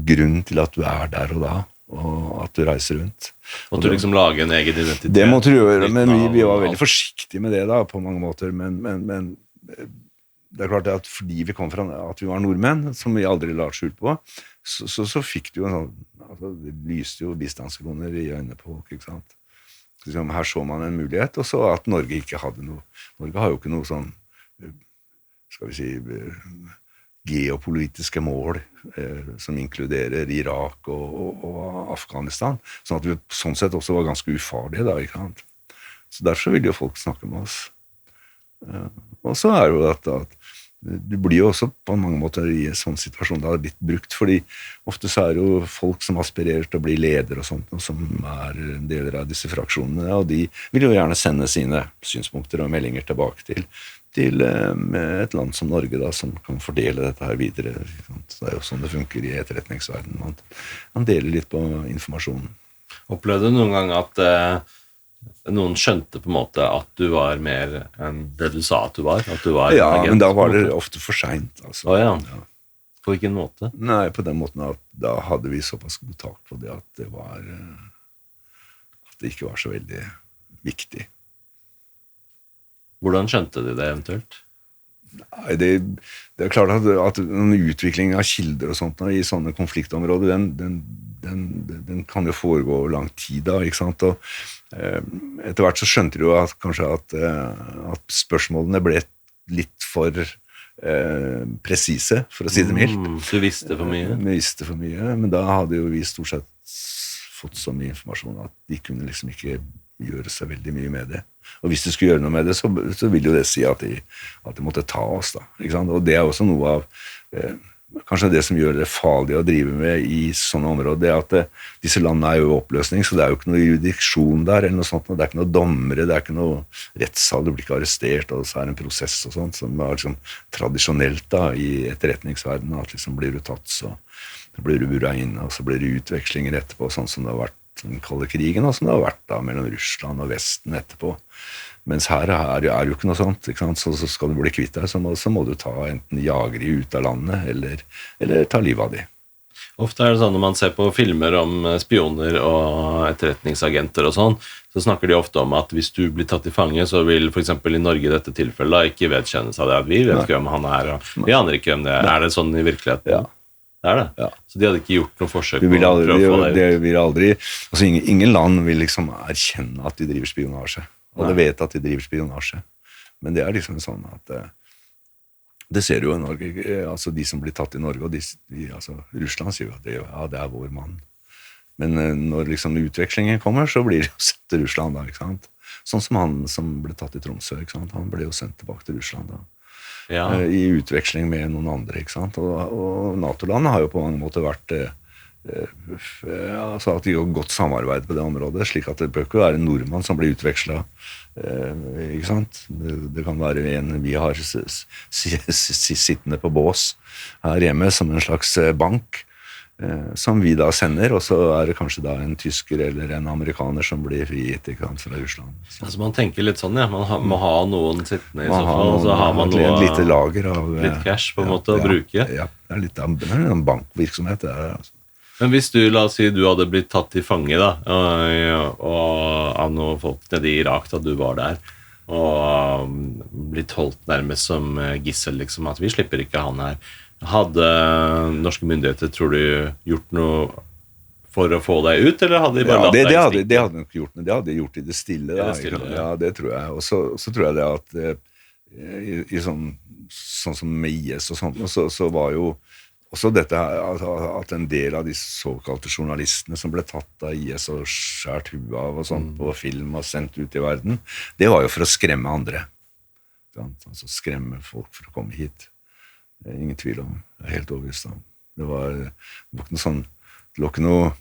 grunn til at du der og da, og at du reiser rundt. Måtte du liksom lage en egen identitet? Det måtte du gjøre, men vi var veldig forsiktige med det da, på mange måter, men det klart at fordi vi kom fra at vi var nordmenn, som vi aldri la skjul på, så fikk du jo en sånn, altså det lyste jo bistandskroner i øynene på folk, ikke sant? Så her så man en mulighet, og så at Norge ikke hadde noe, Norge har jo ikke noe sånn, skal vi si, geopolitiske mål som inkluderer Irak og Afghanistan, sånn at vi sånn sett også var ganske ufarlige da, ikke sant? Så derfor ville jo folk snakke med oss. Og så det jo at du blir jo også på mange måter i en sånn situasjon det blitt brukt, fordi ofte så det jo folk som aspirerer til å bli leder og sånt, og som deler av disse fraksjonene, og de vil jo gjerne sende sine synspunkter og meldinger tilbake til et land som Norge da, som kan fordele dette her videre. Så det jo sånn det funker i etterretningsverdenen. Man deler litt på informasjonen. Opplevde du noen gang at noen skjønte på en måte at du var mer enn det du sa at du var? At du var ja, agent, men da var det ofte for sent. Altså. Ja. På hvilken måte? Nei, på den måten at da hadde vi såpass god tak på det at det var at det ikke var så veldig viktig. Hvordan skjønte de det eventuelt? Nei, det klart at en utvikling av kilder og sånt i sånne konfliktområder, den kan jo foregå over lang tid da, ikke sant? Og etter hvert så skjønte de jo at kanskje at spørsmålene ble litt for presise, for å si det mildt. Du visste for mye? Vi visste for mye, men da hadde jo vi stort sett fått så mye informasjon at de kunne liksom ikke gjøre seg veldig mye med det. Og hvis de skulle gjøre noe med det, så vil jo det si at de måtte ta oss, da. Ikke sant? Og det er også noe av kanskje det som gjør det farlig å drive med i sånne områder, det er at disse landene er jo i oppløsning, så det er jo ikke noe jurisdiksjon der, eller noe sånt, det er ikke noe dommere, det er ikke noe rettssal, du blir ikke arrestert, og så er det en prosess og sånt, som er liksom tradisjonelt da, i etterretningsverdenen, at liksom blir du tatt, så blir du buret inne, og så blir det utvekslinger etterpå, sånn som det har vært den kalde krigen, og som det har vært da mellom Russland og Vesten etterpå. Mens her er jo ikke noe sånt, ikke sant? Så skal du bli kvitt deg, så må du enten jage de ut av landet, eller ta livet av de. Ofte er det sånn når man ser på filmer om spioner og etterretningsagenter og sånn, så snakker de ofte om at hvis du blir tatt i fange, så vil for eksempel i Norge i dette tilfellet da, ikke vedkjennes av det, at vi vet ikke hvem han er, og vi aner ikke hvem det er. Er det sånn i virkeligheten? Ja. Det er det. Ja. Så de hadde ikke gjort noe forsøk på å prøve å få det ut? Det vil aldri, altså ingen land vil liksom erkjenne at de driver spionasje. Og de vet at de driver spionasje. Men det er liksom sånn at det ser du jo i Norge, altså de som blir tatt i Norge, og altså Russland sier jo at det er vår mann. Men når liksom utvekslingen kommer, så blir det jo sendt til Russland da, ikke sant? Sånn som han som ble tatt i Tromsø, ikke sant? Han ble jo sendt tilbake til Russland da. Ja. I utveksling med noen andre, ikke sant? Og NATO-landet har jo på mange måter vært altså at de har godt samarbeid på det området, slik at det bør ikke være en nordmann som blir utvekslet, ikke sant? Det kan være en vi har sittende på bås her hjemme som en slags bank, som vi da sender, og så er det kanskje da en tysker eller en amerikaner som blir frigitt, ikke sant, fra Russland. Så. Altså man tenker litt sånn, ja, man må ha noen sittende i så fall, og så har man et lite lager av litt cash på en måte å bruke. Ja, det er litt av en bankvirksomhet, det er altså. Men hvis du, la oss si, du hadde blitt tatt i fange da, og av noen folk nede i Irak da du var der, og blitt holdt nærmest som gissel, liksom, at vi slipper ikke han her. Hadde norske myndigheter, tror du, gjort noe for å få deg ut, eller hadde de bare latt deg stikke? Det hadde de ikke gjort, men det hadde de gjort i det stille. Da, ja, det tror jeg. Og så tror jeg det at i sånn som med IS og sånt, så var jo også dette at en del av de såkalte journalistene som ble tatt av IS og skjært huet av og sånt på film og sendt ut i verden, det var jo for å skremme andre. Altså skremme folk for å komme hit. Det er ingen tvil om. Det er helt overbevist om. Det var ikke noe sånn, det lå ikke noe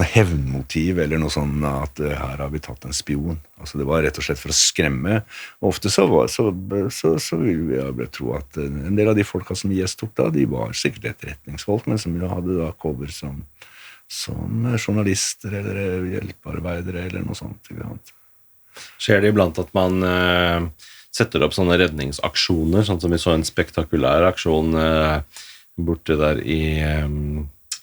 hevnmotiv eller noe sånn at her har vi tatt en spion. Altså det var rett og slett for å skremme. Og ofte så vil jeg tro at en del av de folka som IS tok da, de var sikkert etterretningsfolk, men som hadde da cover som journalister eller hjelpearbeidere eller noe sånt. Ikke sant? Skjer det iblant at man setter opp sånne redningsaksjoner, sånn som vi så en spektakulær aksjon borte der i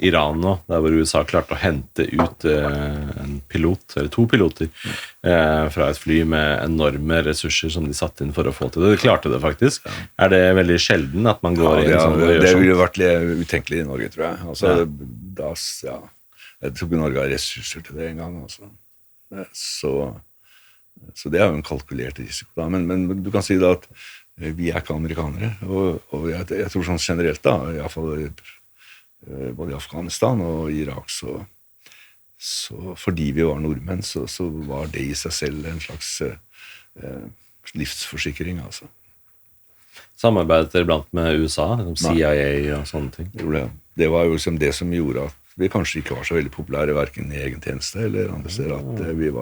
Iran nå, der hvor USA klarte å hente ut en pilot, eller 2 piloter, fra et fly med enorme ressurser som de satt inn for å få til det. De klarte det faktisk. Ja. Er det veldig sjelden at man går inn sånn og gjør sånt? Det ville vært utenkelig i Norge, tror jeg. Altså, jeg tror ikke Norge har ressurser til det en gang. Altså. Så det er jo en kalkulert risiko. Da. Men du kan si da at vi er ikke amerikanere, og jeg tror sånn generelt da, i hvert fall både i Afghanistan og Irak, så fordi vi var nordmenn, så var det i seg selv en slags livsforsikring, altså. Samarbeidet dere blant med USA, CIA og sånne ting? Det var jo liksom det som gjorde at vi kanskje ikke var så veldig populære, hverken i egen tjeneste eller andre steder, at jeg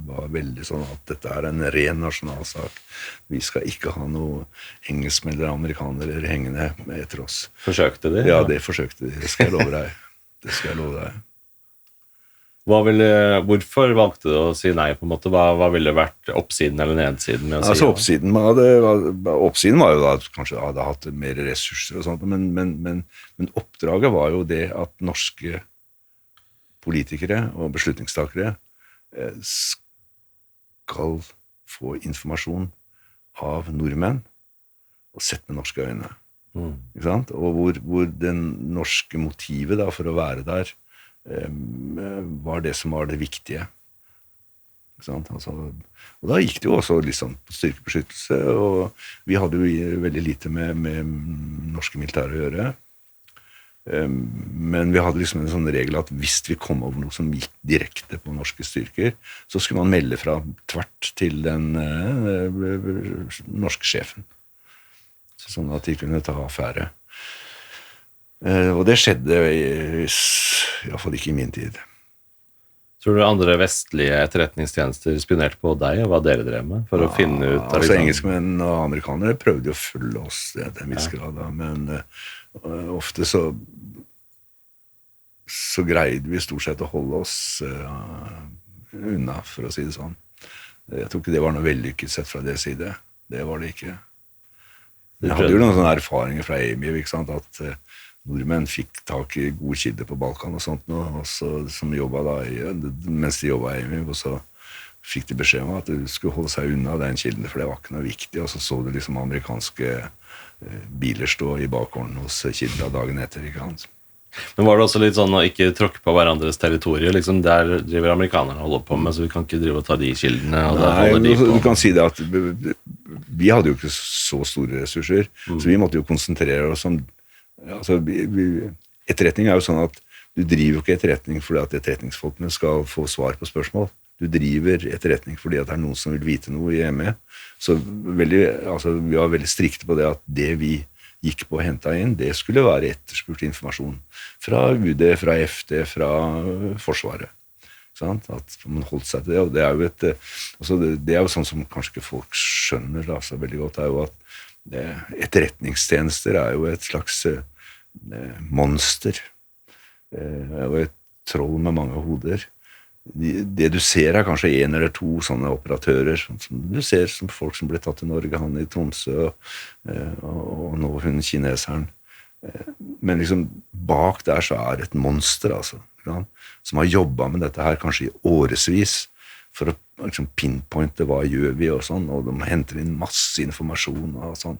var veldig sånn at dette er en ren nasjonalsak. Vi skal ikke ha noe engelskmenn eller amerikanere hengende etter oss. Forsøkte de? Ja, det forsøkte de. Det skal jeg love deg. Hvorfor valgte du å si nei, på en måte? Hva ville vært oppsiden eller nedsiden med å si altså, oppsiden var jo da at kanskje hadde hatt mer ressurser og sånt, men oppdraget var jo det at norske politikere og beslutningstakere skal få informasjon av nordmenn og sett med norske øyne. Ikke sant? Og hvor den norske motivet da for å være der var det som var det viktige. Ikke sant? Altså, og da gikk det jo også liksom på styrkebeskyttelse, og vi hadde jo veldig lite med norske militære å gjøre. Men vi hadde liksom en sånn regel at hvis vi kom over noe som gikk direkte på norske styrker, så skulle man melde fra tvert til den norske sjefen. Sånn at de kunne ta affære. Og det skjedde i hvert fall ikke i min tid. Tror du andre vestlige etterretningstjenester spionerte på deg, og hva dere drev med, for å finne ut Altså engelskmenn og amerikanere prøvde å følge oss til en viss grad, men ofte så greide vi stort sett å holde oss unna, for å si det sånn. Jeg tror ikke det var noe vellykket sett fra det side. Det var det ikke. Jeg hadde jo noen sånne erfaringer fra EMI, ikke sant, at nordmenn fikk tak i gode kilder på Balkan og sånt, og så, som jobbet da, mens de jobbet i EMI, og så fikk de beskjed om at du skulle holde seg unna den kilden, for det var ikke noe viktig, og så du liksom amerikanske biler stå i bakgården hos kilder dagen etter, ikke sant? Men var det også litt sånn å ikke tråkke på hverandres territorier? Liksom der driver amerikanerne holder på med, så vi kan ikke drive og ta de kildene. Og nei, du kan si det at vi hadde jo ikke så store ressurser, så vi måtte jo konsentrere oss om altså, etterretning er jo sånn at du driver jo ikke etterretning fordi at etterretningsfolkene skal få svar på spørsmål. Du driver etterretning fordi at det er noen som vil vite noe i ME. Så vi var veldig strikte på det at det vi gikk på å hente inn, det skulle være etterspurt informasjon fra UD, fra FD, fra Forsvaret. Sant? At man holdt seg til det, og det er jo det er jo sånn som kanskje ikke folk skjønner da, så veldig godt, er jo at etterretningstjenester er jo et slags monster. Det er jo et troll med mange hoder. Det du ser er kanskje en eller to sånne operatører, som du ser som folk som ble tatt til Norge, han i Tromsø, og nå hun kineseren. Men liksom bak der så er et monster, altså, som har jobbet med dette her kanskje i årevis, for å liksom pinpointe hva gjør vi og sånn, og de henter inn masse informasjon og sånn.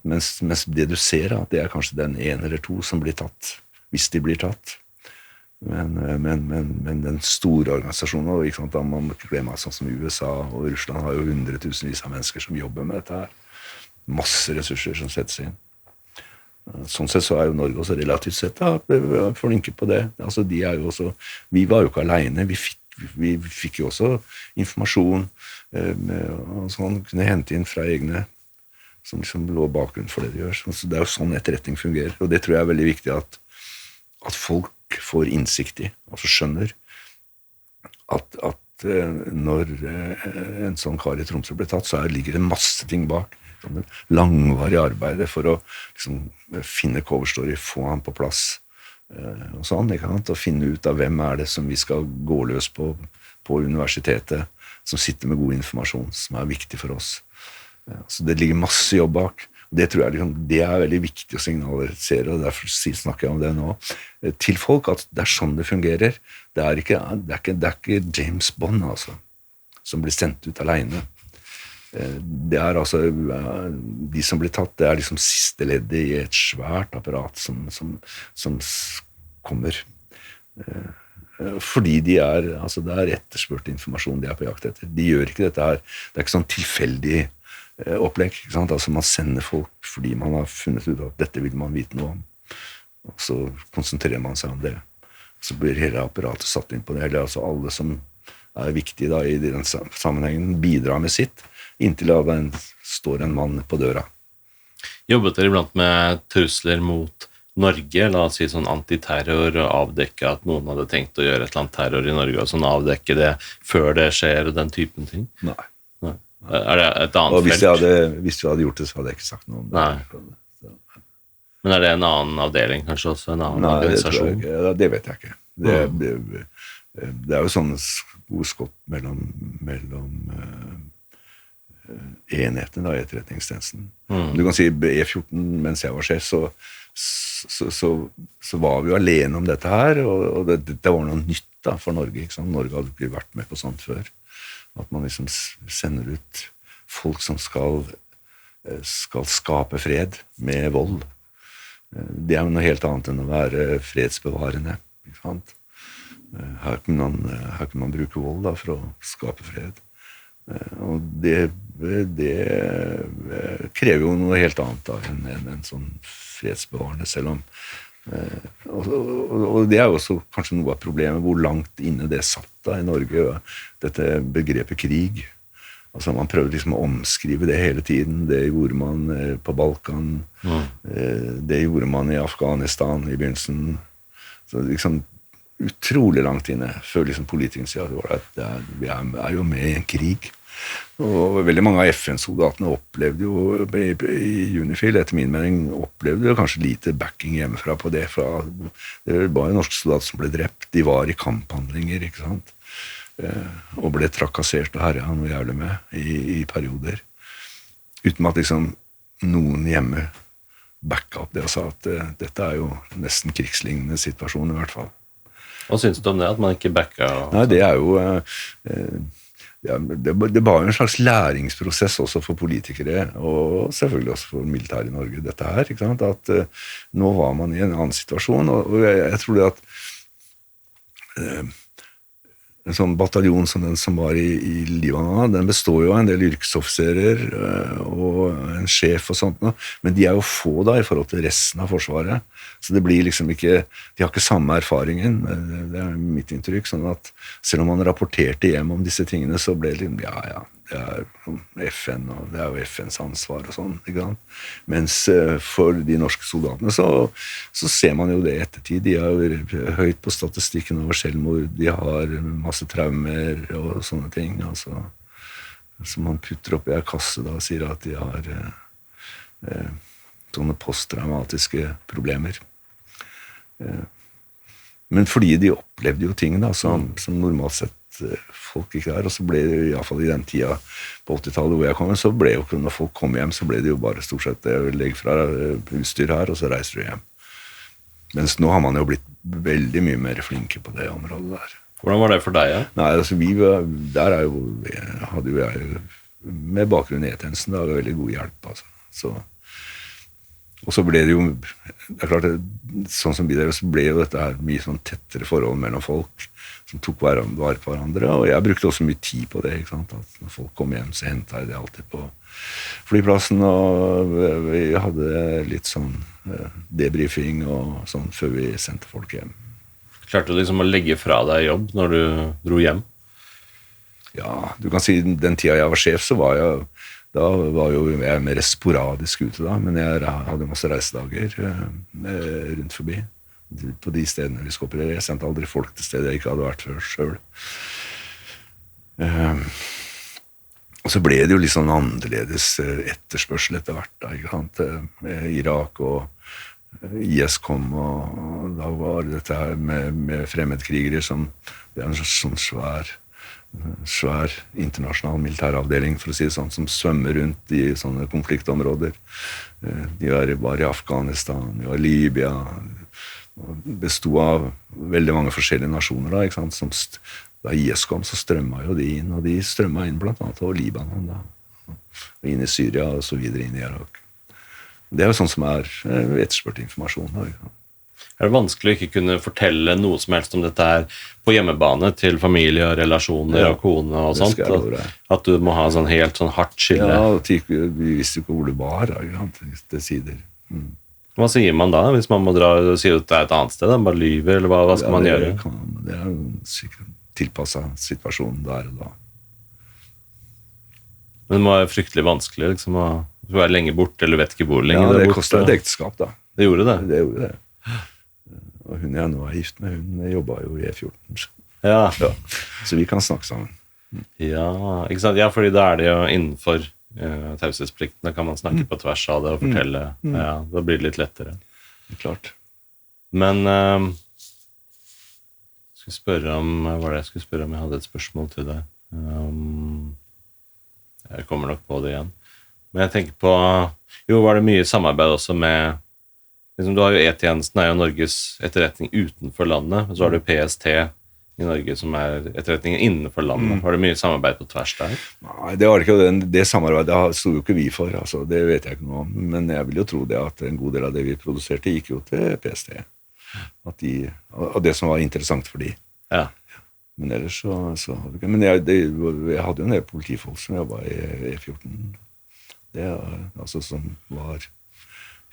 Mens det du ser, det er kanskje den en eller to som blir tatt, hvis de blir tatt. Men den store organisasjonen, ikke sant, da man må ikke glemme sånn som USA og Russland har jo 100,000 av mennesker som jobber med dette her. Masse ressurser som settes inn. Sånn sett så er jo Norge også relativt sett flinke på det. Altså, de er jo også, vi var jo ikke alene, vi fikk jo også informasjon og sånn, kunne hente inn fra egne som liksom lå bakgrunn for det de gjør. Så det er jo sånn etterretning fungerer, og det tror jeg er veldig viktig at folk får innsikt i, altså skjønner at når en sånn kar i Tromsø ble tatt, så ligger det masse ting bak. Sånn langvarig arbeidet for å liksom, finne coverstory, få han på plass, og sånn, ikke sant? Og finne ut av hvem er det som vi skal gå løs på universitetet, som sitter med god informasjon, som er viktig for oss. Så det ligger masse jobb bak. Det tror jeg liksom, det er veldig viktig å signalisere, og derfor snakker jeg om det nå, til folk, at det er sånn det fungerer. Det er ikke James Bond, altså, som blir sendt ut alene. Det er altså, de som blir tatt, det er liksom siste leddet i et svært apparat som kommer. Fordi det er etterspurt informasjon de er på jakt etter. De gjør ikke dette her, det er ikke sånn tilfeldig opplegg, ikke sant? Altså man sender folk fordi man har funnet ut at dette vil man vite noe om, og så konsentrerer man seg om det, så blir hele apparatet satt inn på det, eller altså alle som er viktige da, i den sammenhengen bidrar med sitt, inntil det står en mann på døra. Jobbet dere iblant med trusler mot Norge, la oss si sånn antiterror, og avdekke at noen hadde tenkt å gjøre et eller annet terror i Norge, og sånn avdekke det før det skjer, og den typen ting? Nei. Er det et annet og hvis felt? Hvis vi hadde gjort det, så hadde jeg ikke sagt noe om det. Nei. Men er det en annen avdeling, kanskje også? En annen organisasjon? Nei, det vet jeg ikke. Det er jo sånne gode skott mellom enhetene i etterretningstjenesten. Du kan si E14, mens jeg var sjef, så var vi jo alene om dette her, og det var noe nytt da, for Norge. Ikke sant? Norge hadde ikke vært med på sånt før. At man liksom sender ut folk som skal skape fred med vold. Det er jo noe helt annet enn å være fredsbevarende. Ikke sant? Her kan man bruke vold da, for å skape fred. Og det krever jo noe helt annet da, enn en sånn fredsbevarende, selv om Og det jo også kanskje noe av problemet, hvor langt inne det satt da i Norge, dette begrepet krig. Altså man prøvde liksom å omskrive det hele tiden. Det gjorde man på Balkan, det gjorde man i Afghanistan i begynnelsen. Så liksom utrolig langt inne, før liksom politikerne sier at vi jo med i en krig. Og veldig mange av FN-soldatene opplevde jo i Unifil, etter min mening, opplevde jo kanskje lite backing hjemmefra på det. Det var jo norske soldater som ble drept. De var i kamphandlinger, ikke sant? Og ble trakassert og herret han jævlig med i perioder. Uten at liksom noen hjemme backa opp det og sa at dette jo nesten krigslignende situasjon i hvert fall. Hva synes du om det, at man ikke backa? Nei, det jo det var jo en slags læringsprosess også for politikere, og selvfølgelig også for militæret i Norge, dette her, ikke sant? At nå var man i en annen situasjon, og jeg tror det at en sånn bataljon som den som var i Libanon, den består jo av en del yrkesoffiserer og en sjef og sånt, men de jo få da i forhold til resten av forsvaret, så det blir liksom ikke, de har ikke samme erfaringen, det mitt inntrykk, sånn at selv om man rapporterte hjem om disse tingene, så ble det liksom, det FN, og det jo FNs ansvar og sånn, ikke sant? Mens for de norske soldatene så ser man jo det i ettertid. De jo høyt på statistikken over selvmord, de har masse traumer og sånne ting, altså, som man putter opp i en kasse da, og sier at de har sånne posttraumatiske problemer. Men fordi de opplevde jo ting da, som normalt sett folk ikke og så ble det i hvert fall i den tida på 80-tallet hvor jeg kom, så ble jo når folk kom hjem, så ble det jo bare stort sett legg fra utstyr her, og så reiser du hjem. Mens nå har man jo blitt veldig mye mer flinke på det området der. Hvordan var det for deg, ja? Nei, altså der hadde jo jeg med bakgrunn i E-tjenesten, da var det veldig god hjelp, altså. Og så ble det jo, det klart, sånn som vi der, så ble jo dette her mye sånn tettere forhold mellom folk, som tok vare på hverandre, og jeg brukte også mye tid på det, ikke sant? At når folk kom hjem, så hentet jeg det alltid på flyplassen, og vi hadde litt sånn debriefing og sånn før vi sendte folk hjem. Klarte du liksom å legge fra deg jobb når du dro hjem? Ja, du kan si den tida jeg var sjef, så var jeg jeg mer sporadisk ute da, men jeg hadde masse reisedager rundt forbi på de stedene vi skulle operere. Jeg sendte aldri folk til steder jeg ikke hadde vært før selv. Og så ble det jo litt sånn annerledes etterspørsel etter hvert da, ikke sant? Irak og IS kom, og da var det dette her med fremmedkrigere som det en sånn svær internasjonal militæravdeling, for å si det sånn, som svømmer rundt i sånne konfliktområder. De var i Afghanistan, de var i Libya, bestod av veldig mange forskjellige nasjoner da, ikke sant? Da IS kom, så strømmet jo de inn, og de strømmet inn blant annet over Libanon da, og inn i Syria, og så videre inn i Irak. Det jo sånn som etterspurt informasjon da, ikke sant? Det vanskelig å ikke kunne fortelle noe som helst om dette her på hjemmebane til familie og relasjoner og kone og sånt? At du må ha sånn helt sånn hardt skille? Ja, vi visste jo ikke hvor det var, til sider. Hva sier man da, hvis man må dra og si at det et annet sted? Bare lyver, eller hva skal man gjøre? Det jo sikkert tilpasset situasjonen der og da. Men det må være fryktelig vanskelig, liksom, å være lenge bort, eller vet ikke hvor lenge. Ja, det kostet et ekteskap da. Det gjorde det? Det gjorde det. Og hun jeg nå gift med, hun jobbet jo i E14. Ja. Så vi kan snakke sammen. Ja, ikke sant? Ja, fordi da det jo innenfor taushetsplikten, da kan man snakke på tvers av det og fortelle. Ja, da blir det litt lettere. Klart. Men hva var det jeg skulle spørre om? Jeg hadde et spørsmål til deg. Jeg kommer nok på det igjen. Men jeg tenker på, var det mye samarbeid også med liksom, du har jo E-tjenesten jo Norges etterretning utenfor landet, og så har du PST i Norge som etterretningen innenfor landet. Var det mye samarbeid på tvers der? Nei, det var det ikke. Det samarbeidet stod jo ikke vi for, altså, det vet jeg ikke noe om. Men jeg vil jo tro det at en god del av det vi produserte gikk jo til PST. Og det som var interessant for de. Ja. Men ellers så hadde vi ikke. Men jeg hadde jo en del politifolk som jobbet i E14. Det altså som var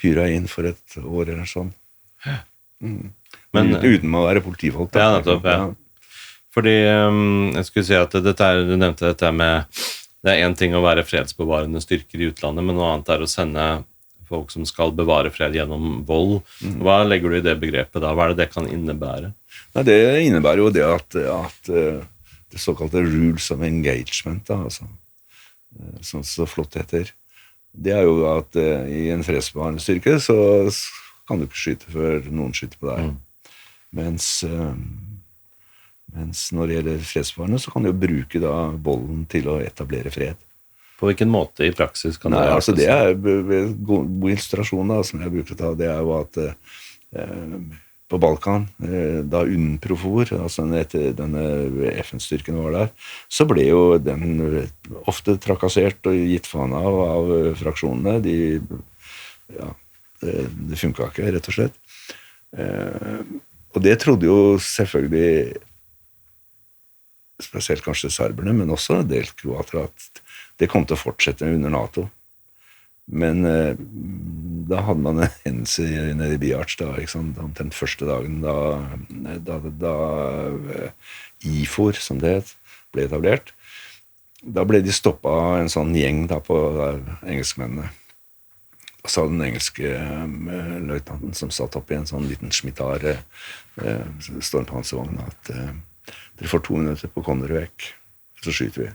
hyret inn for et år eller sånn. Men, uten å være politifolk. Da. Ja, nettopp, ja. Fordi jeg skulle si at du nevnte dette med det en ting å være fredsbevarende styrker i utlandet, men noe annet å sende folk som skal bevare fred gjennom vold. Hva legger du i det begrepet da? Hva det kan innebære? Nei, det innebærer jo det at det såkalte rules of engagement, da, altså, sånn så flott heter, det jo at i en fredsbevarende styrke så kan du ikke skyte før noen skyter på deg. Mens når det gjelder fredsbevarende, så kan du jo bruke da volden til å etablere fred. På hvilken måte i praksis kan det være? Nei, altså det god illustrasjon da, som jeg bruker til, det jo at på Balkan, da UNPROFOR, altså etter denne FN-styrken var der, så ble jo den ofte trakassert og gitt faen av fraksjonene. Det funket ikke, rett og slett. Og det trodde jo selvfølgelig spesielt kanskje serberne, men også en del kroater, at det kom til å fortsette under NATO. Men da hadde man en hendelse nede i Bihac, den første dagen da IFOR, som det het, ble etablert. Da ble de stoppet av en sånn gjeng da på engelskmennene. Og så den engelske løytnanten som satt opp i en sånn liten Schmittar stormpanservogn, at dere får 2 minutter på å komme dere vekk, så skyter vi.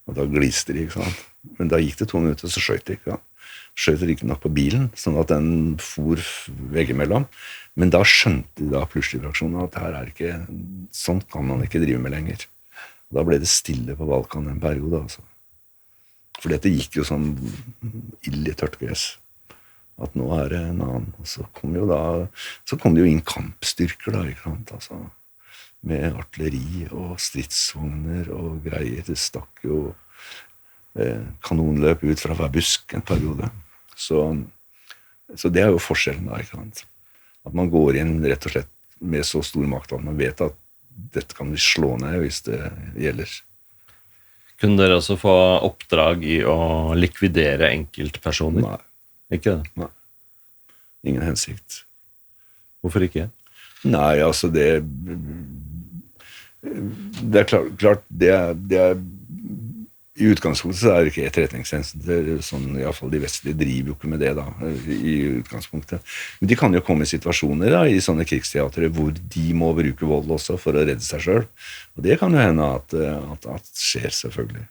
Og da gliste de, ikke sant? Men da gikk det 2 minutter, så skjøt de, ikke sant? Skjøt de ikke nok på bilen, sånn at den for veggimellom. Men da skjønte de da plutselig fraksjonen at her ikke, sånn kan man ikke drive med lenger. Og da ble det stille på Balkan en periode, altså. For dette gikk jo sånn ild i tørt gress. At nå det en annen. Og så kom det jo inn kampstyrker da, ikke sant? Altså, med artilleri og stridsvogner og greier. Det stakk jo kanonløp ut fra hver busk en periode. Så det jo forskjellen da, ikke sant? At man går inn rett og slett med så stor makt at man vet at dette kan vi slå ned hvis det gjelder. Kunne dere også få oppdrag i å likvidere enkeltpersoner? Nei. Ikke det? Nei. Ingen hensikt. Hvorfor ikke? Nei, altså det klart, i utgangspunktet så det ikke etterretningstjenesten, sånn, i hvert fall de vestlige driver jo ikke med det da, i utgangspunktet. Men de kan jo komme i situasjoner da, i sånne krigsteatere hvor de må bruke vold også for å redde seg selv. Og det kan jo hende at skjer selvfølgelig.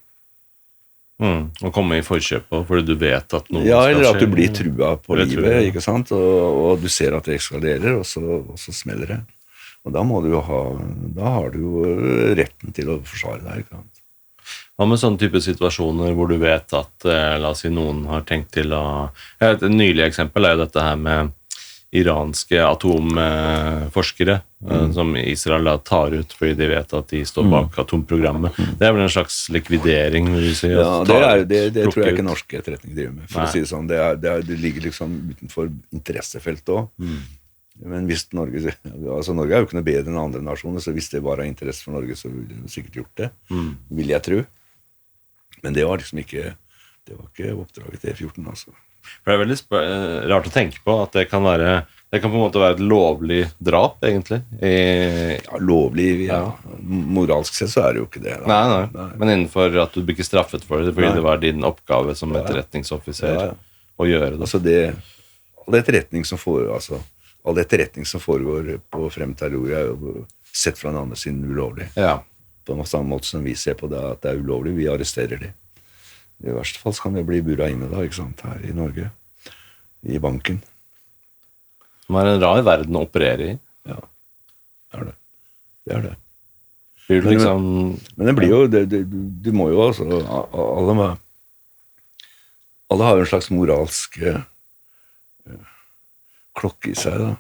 Å komme i forkjøpet fordi du vet at noe skal skje. Ja, eller at du blir trua på livet, ikke sant? Og du ser at det eskalerer, og så smeller det. Og da har du jo retten til å forsvare deg, ikke sant? Hva med sånne type situasjoner hvor du vet at, la oss si, noen har tenkt til å... Et nylig eksempel jo dette her med iranske atomforskere som Israel da tar ut fordi de vet at de står bak atomprogrammet. Det vel en slags likvidering, vil du si? Ja, det tror jeg ikke norsk etterretning driver med, for å si det sånn. Det ligger liksom utenfor interessefeltet også. Men hvis Norge jo ikke noe bedre enn andre nasjoner, så hvis det bare har interesse for Norge, så ville de sikkert gjort det, vil jeg tro. Men det var liksom ikke oppdraget til E14, altså. For det veldig rart å tenke på at det kan på en måte være et lovlig drap, egentlig. Ja, lovlig, ja. Moralsk sett så det jo ikke det. Da. Nei. Men innenfor at du blir ikke straffet for det, fordi det var din oppgave som etterretningsoffiser å gjøre det. Altså all etterretning som foregår på fremterritoriet jo sett fra en annen siden ulovlig. Ja. På en samme måte som vi ser på det, at det ulovlig, vi arresterer de. I verste fall kan det bli bura inne da, ikke sant, her i Norge, i banken. Det en rar verden å operere i. Ja, det det. Blir du liksom... Men det blir jo, du må jo altså, alle har jo en slags moralsk klokke i seg da,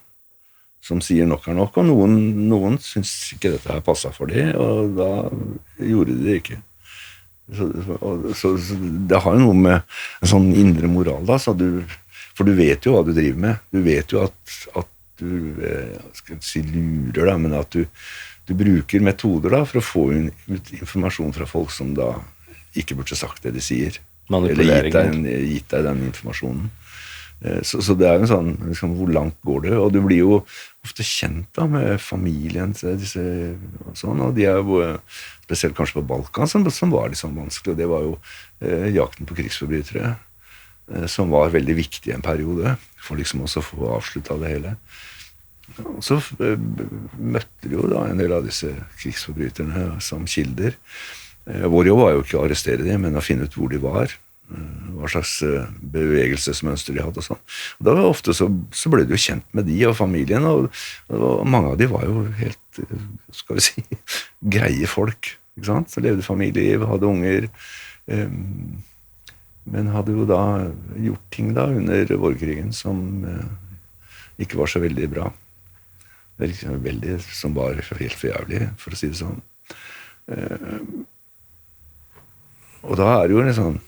som sier nok nok, og noen synes ikke dette her passet for dem, og da gjorde de det ikke. Så det har jo noe med en sånn indre moral da, for du vet jo hva du driver med. Du vet jo at du skal ikke si lurer da, men at du bruker metoder da, for å få ut informasjon fra folk som da ikke burde sagt det de sier. Manipulering. Eller gitt deg den informasjonen. Så det jo en sånn, liksom, hvor langt går det? Og du blir jo ofte kjent da med familien til disse og sånn, og de jo, spesielt kanskje på Balkan, som var litt sånn vanskelig, og det var jo jakten på krigsforbrytere, som var veldig viktig i en periode, for liksom også å få avsluttet det hele. Og så møtte de jo da en del av disse krigsforbryterne som kilder. Vår jobb var jo ikke å arrestere dem, men å finne ut hvor de var, hva slags bevegelsesmønster de hadde og sånn. Og da var ofte så ble du jo kjent med de og familien, og mange av de var jo helt, skal vi si, greie folk, ikke sant? Så levde familieliv, hadde unger, men hadde jo da gjort ting da under borgerkrigen som ikke var så veldig bra. Veldig, som var helt for jævlig, for å si det sånn. Og da det jo en sånn,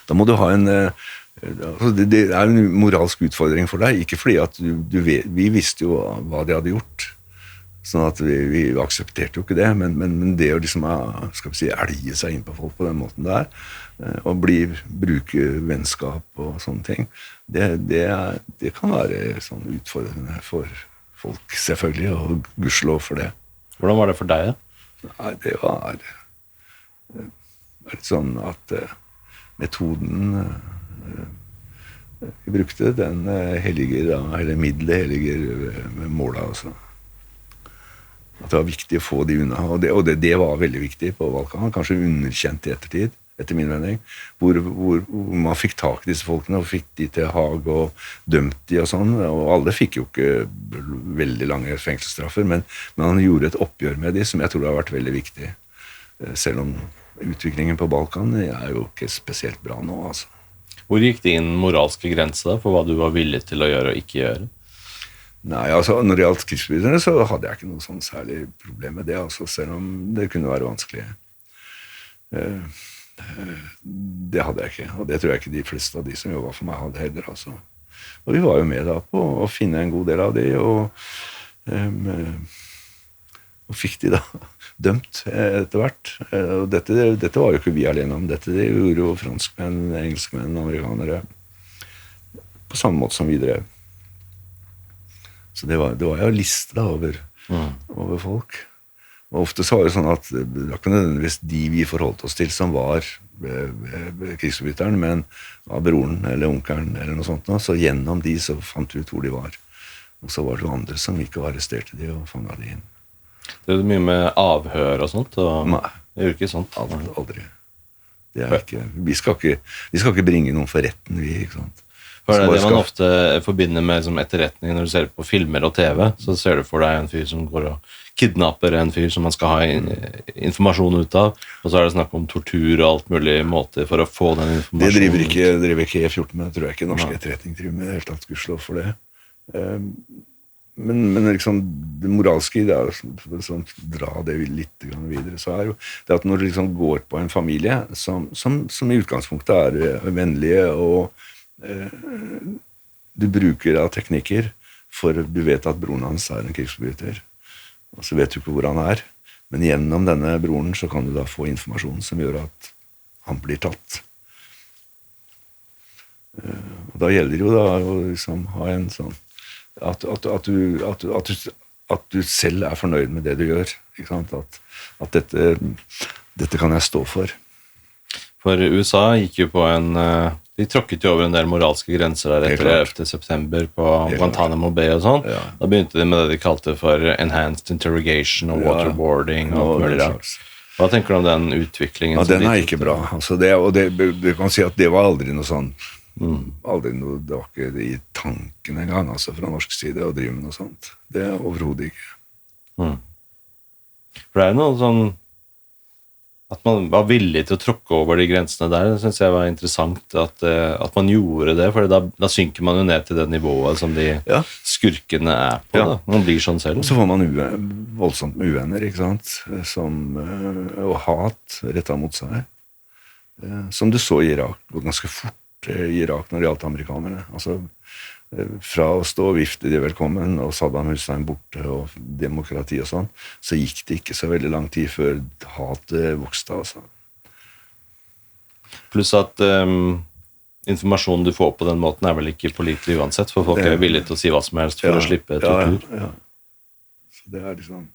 da må du ha en, det en moralsk utfordring for deg, ikke fordi at vi visste jo hva de hadde gjort, sånn at vi aksepterte jo ikke det, men det å liksom, skal vi si, elge seg inn på folk på den måten der, og bruke vennskap og sånne ting, det kan være sånn utfordrende for folk, selvfølgelig, og gudskjelov for det. Hvordan var det for deg, da? Nei, det var litt sånn at metoden vi brukte, den helliger da, eller middelet helliger målet, altså. At det var viktig å få de unna, og det var veldig viktig på Balkan, kanskje underkjent i ettertid, etter min mening, hvor man fikk tak i disse folkene, og fikk de til Haag og dømt de og sånn, og alle fikk jo ikke veldig lange fengselsstraffer, men man gjorde et oppgjør med de, som jeg tror har vært veldig viktig, selv om utviklingen på Balkan jo ikke spesielt bra nå, altså. Hvor gikk din moralske grense da, for hva du var villig til å gjøre og ikke gjøre? Nei, altså, når det gjaldt krigsforbryterne, så hadde jeg ikke noe sånn særlig problem med det, altså, selv om det kunne være vanskelig. Det hadde jeg ikke, og det tror jeg ikke de fleste av de som jobbet for meg hadde heller, altså. Og vi var jo med da på å finne en god del av de, og fikk de da dømt etter hvert. Og dette var jo ikke vi alene om, dette det gjorde jo franskmenn, engelskmenn, amerikanere, på samme måte som vi drev. Så det var jo liste da over folk. Og ofte så var det sånn at det var ikke nødvendigvis de vi forholdt oss til som var krigsforbryteren, men av broren eller onkelen eller noe sånt, så gjennom de så fant vi ut hvor de var. Og så var det jo andre som ikke arresterte de og fanget de inn. Det mye med avhør og sånt? Og nei. Det gjør ikke sånt? Aldri. Det ikke, vi skal ikke bringe noen for retten, vi, ikke sant? For det man ofte forbinder med som etterretning når du ser på filmer og TV, så ser du for deg en fyr som går og kidnapper en fyr som man skal ha informasjon ut av, og så det snakk om tortur og alt mulig måter for å få den informasjonen. Det driver ikke E14 med, tror jeg ikke norsk etterretning driver med, helt tatt gudskjelov for det. Men liksom, det moralske det sånn, dra det litt videre, så jo det at når du liksom går på en familie som i utgangspunktet vennlige, og du bruker av teknikker, for du vet at broren hans en krigsforbryter, og så vet du ikke hvor han men gjennom denne broren så kan du da få informasjon som gjør at han blir tatt. Og da gjelder det jo da å liksom ha en sånn at du selv fornøyd med det du gjør, ikke sant? At dette kan jeg stå for. For USA gikk jo på de tråkket jo over en del moralske grenser der etter 11. september på Guantanamo Bay og sånn. Ja. Da begynte de med det de kalte for enhanced interrogation og waterboarding og mulig rart. Hva tenker du om den utviklingen? Ja, den ikke bra. Altså du kan si at det var aldri noe sånn, aldri noe, det var ikke det i tanken en gang, altså fra norsk side å drive med noe sånt. Det overhodet ikke. For det noe sånn at man var villig til å tråkke over de grensene der, det synes jeg var interessant at man gjorde det, for da synker man jo ned til det nivået som de skurkene på. Ja. Da. Man blir sånn selv. Og så får man voldsomt med uvenner, ikke sant? Og hat rettet mot seg. Som du så i Irak, og ganske fort i Irak når det gjaldt amerikanerne. Altså, fra å stå og vifte de velkommen, og Saddam Hussein borte, og demokrati og sånn, så gikk det ikke så veldig lang tid før hatet vokste, altså. Pluss at informasjonen du får på den måten vel ikke pålitelig uansett, for folk villige til å si hva som helst for å slippe tortur. Ja. Så det liksom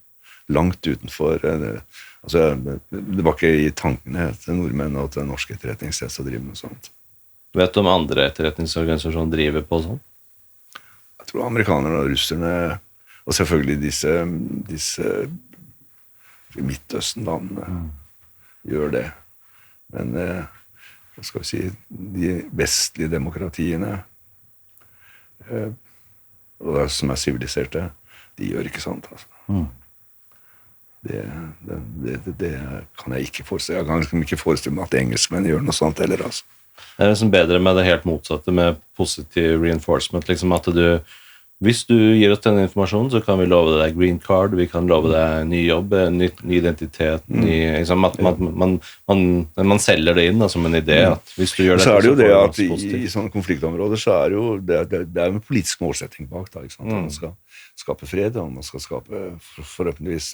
langt utenfor altså, det var ikke i tankene til nordmenn og til norsk etterretningstjeneste å drive med sånt. Vet du om andre etterretningsorganisasjoner driver på sånn? Jeg tror amerikanerne og russerne, og selvfølgelig disse Midtøsten-landene gjør det. Men hva skal vi si, de vestlige demokratiene, og som siviliserte, de gjør ikke sånt. Altså. Det kan jeg ikke forestille. Jeg kan ikke forestille meg at engelskmenn gjør noe sånt heller. Altså. Det er liksom bedre med det helt motsatte, med positiv reinforcement, liksom at hvis du gir oss denne informasjonen, så kan vi love deg green card, vi kan love deg ny jobb, ny identitet, liksom at man selger det inn som en idé, at hvis du gjør dette, så det jo det at positivt. I sånne konfliktområder så det jo det en politisk målsetting bak da, ikke sant? Man skal skape fred, og man skal skape forhåpentligvis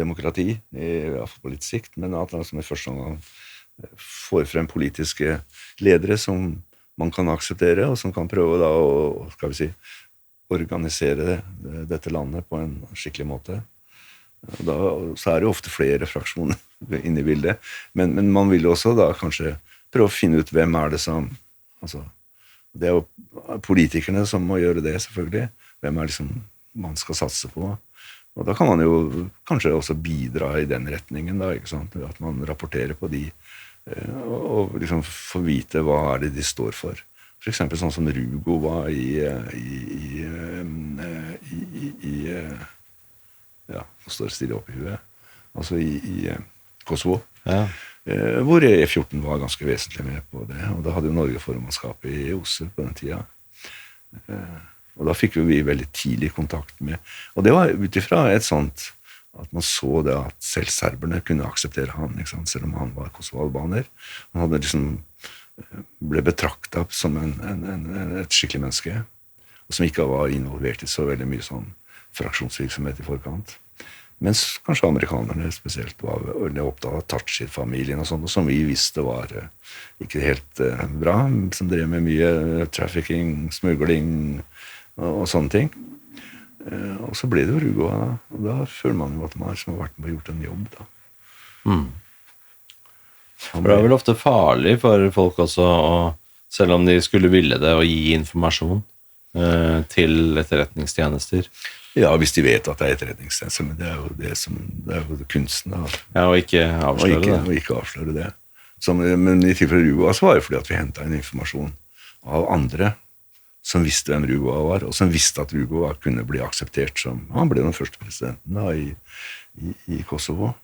demokrati, i hvert fall på litt sikt, men at man i første omgang får frem politiske ledere som man kan akseptere, og som kan prøve da å, skal vi si, organisere dette landet på en skikkelig måte. Da, så det jo ofte flere fraksjoner inne i bildet, men man vil også da kanskje prøve å finne ut hvem det som, altså, det jo politikerne som må gjøre det selvfølgelig, hvem liksom man skal satse på, og da kan man jo kanskje også bidra i den retningen da, ikke sant, at man rapporterer på de, og liksom få vite hva det de står for. For eksempel sånn som Rugo var ja, nå står det stille opp i huet, altså i Kosovo, hvor E14 var ganske vesentlig med på det, og da hadde jo Norge formannskapet i OSSE på den tida. Og da fikk vi veldig tidlig kontakt med, og det var utifra et sånt, at man så det at selv serberne kunne akseptere han, ikke sant? Selv om han var kosovo-albaner. Han hadde liksom ble betraktet som et skikkelig menneske, og som ikke var involvert i så veldig mye sånn fraksjonsvirksomhet i forkant. Mens kanskje amerikanerne spesielt var veldig opptatt av Tachid-familien og sånt, og som vi visste var ikke helt bra, som drev med mye trafficking, smugling og sånne ting. Og så ble det jo Rugo, da. Og da føler man jo at man har vært med og gjort en jobb, da. For det vel ofte farlig for folk også, selv om de skulle ville det, å gi informasjon til etterretningstjenester. Ja, hvis de vet at det etterretningstjenester, men det jo det som, det jo kunsten da. Ja, og ikke avsløre det. Og ikke avsløre det. Men i tilfelle Rugo så var det fordi at vi hentet inn informasjon av andre som visste hvem Rugo var, og som visste at Rugo kunne bli akseptert som, han ble den første presidenten da, i Kosovo.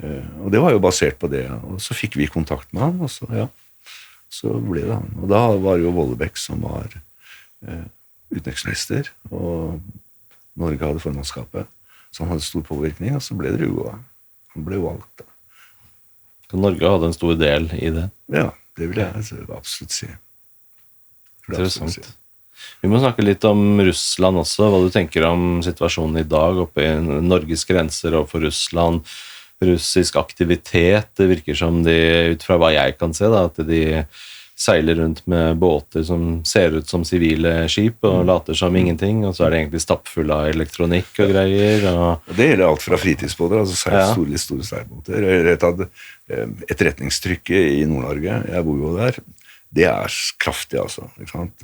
Og det var jo basert på det, og så fikk vi kontakt med han, og så ble det han. Og da var det jo Vollebæk som var utenriksminister, og Norge hadde formannskapet, så han hadde stor påvirkning, og så ble det Rugo. Han ble valgt da. Så Norge hadde en stor del i det? Ja, det vil jeg absolutt si. Interessant. Vi må snakke litt om Russland også, hva du tenker om situasjonen i dag oppe i Norges grenser og for Russland, russisk aktivitet. Det virker som de, ut fra hva jeg kan se, da, at de seiler rundt med båter som ser ut som sivile skip og later som ingenting, og så det egentlig stappfull av elektronikk og greier. Og det gjelder alt fra fritidsbåter, altså store seilbåter. Etterretningstrykket i Nord-Norge, jeg bor jo der, det kraftig, altså. Ikke sant?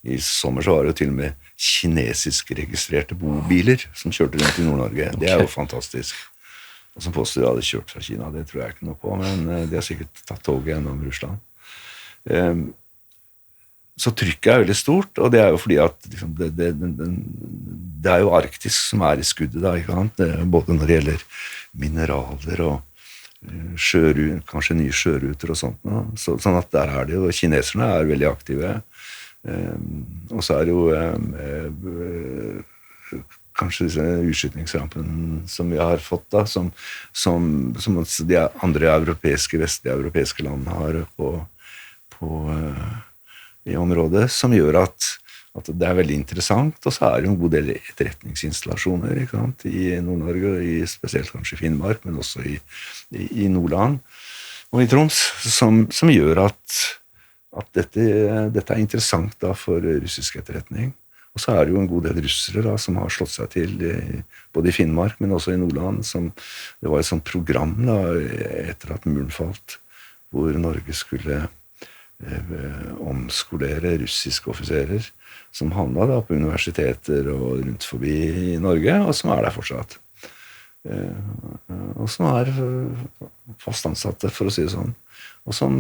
I sommer så var det jo til og med kinesisk registrerte bobiler som kjørte rundt i Nord-Norge. Det jo fantastisk. Og som påstår de hadde kjørt fra Kina, det tror jeg ikke noe på, men de har sikkert tatt toget gjennom Russland. Så trykket veldig stort, og det jo fordi at liksom, det jo Arktis som i skuddet da, ikke sant? Både når det gjelder mineraler og kanskje nye sjøruter og sånt, sånn at der det jo, kineserne veldig aktive, og så det jo kanskje disse utskytningsrampen som vi har fått da, som de andre vestlige europeiske landene har i området, som gjør at det veldig interessant, og så det jo en god del etterretningsinstallasjoner, ikke sant, i Nord-Norge, spesielt kanskje i Finnmark, men også i Nordland og i Troms, som gjør at at dette interessant da for russisk etterretning. Og så det jo en god del russere da, som har slått seg til både i Finnmark, men også i Nordland. Det var et sånt program da, etter at muren falt, hvor Norge skulle omskolere russiske offiserer, som havnet da på universiteter og rundt forbi i Norge, og som der fortsatt. Og som fast ansatte, for å si det sånn. Og som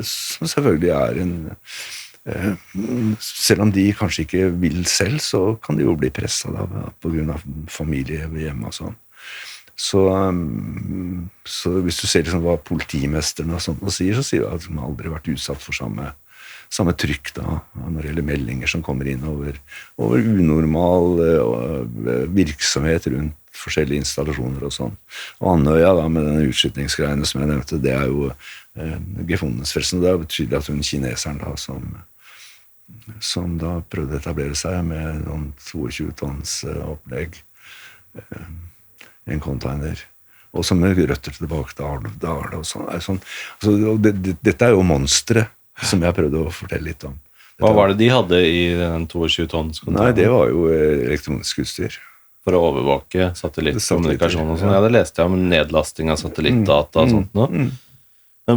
selvfølgelig en selv om de kanskje ikke vil selv, så kan de jo bli presset da, på grunn av familie hjemme og sånn. Så hvis du ser liksom hva politimesteren og sånt sier, så sier de at de aldri har vært utsatt for samme trykk da, når det gjelder meldinger som kommer inn over unormal virksomhet rundt forskjellige installasjoner og sånn. Og Andøya da, med denne utskytningsgreiene som jeg nevnte, det jo gefunnes forresten. Det betydelig at hun kineseren da, som da prøvde å etablere seg med noen 22 tons opplegg, en container, og som med røtter tilbake til Arendal og sånn. Dette jo monstre som jeg prøvde å fortelle litt om. Hva var det de hadde i den 22 tons container? Nei, det var jo elektronisk utstyr. For å overvåke satellittkommunikasjon og sånn. Ja, det leste jeg om nedlasting av satellittdata og sånt nå. Men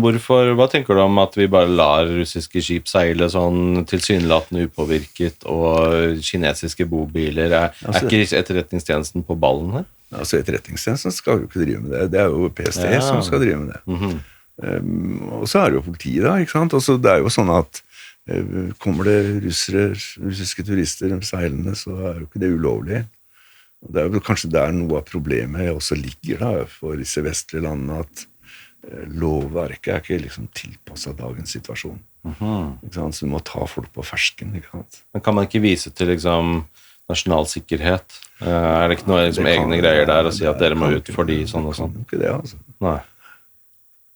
hva tenker du om at vi bare lar russiske skip seile sånn tilsynelatende upåvirket, og kinesiske bobiler? Ikke etterretningstjenesten på ballen her? Altså, etterretningstjenesten skal jo ikke drive med det. Det jo PST som skal drive med det. Og så det jo politiet da, ikke sant? Altså, det jo sånn at kommer det russiske turister seilende, så jo ikke det ulovlig. Og det jo kanskje der noe av problemet også ligger da, for disse vestlige landene, at lovverket ikke liksom tilpasset dagens situasjon. Ikke sant? Så du må ta folk på fersken. Ikke sant? Men kan man ikke vise til liksom nasjonal sikkerhet? Det ikke noe liksom, egne greier der og si at dere må ut for de sånn og sånn? Ikke det, altså. Nei.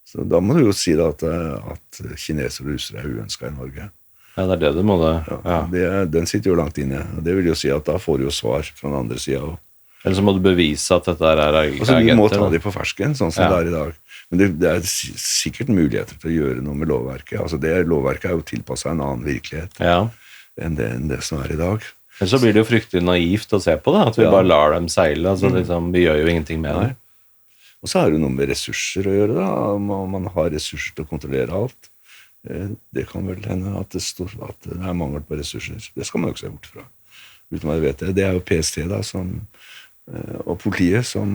Så da må du jo si da at kinesere og russere uønsket i Norge. Ja, det det du må det. Ja. Den sitter jo langt inne. Og det vil jo si at da får du jo svar fra den andre siden også. Eller så må du bevise at dette agenter. Altså, du må ta dem på fersken, sånn som det i dag. Men det sikkert muligheter til å gjøre noe med lovverket. Altså, lovverket jo tilpasset en annen virkelighet enn det som i dag. Men så blir det jo fryktelig naivt å se på det, at vi bare lar dem seile. Altså, liksom, vi gjør jo ingenting med det. Og så det noe med ressurser å gjøre da. Om man har ressurser til å kontrollere alt. Det kan vel hende at det mangel på ressurser. Det skal man jo ikke se bort fra. Uten man vet det. Det jo PST da, og politiet som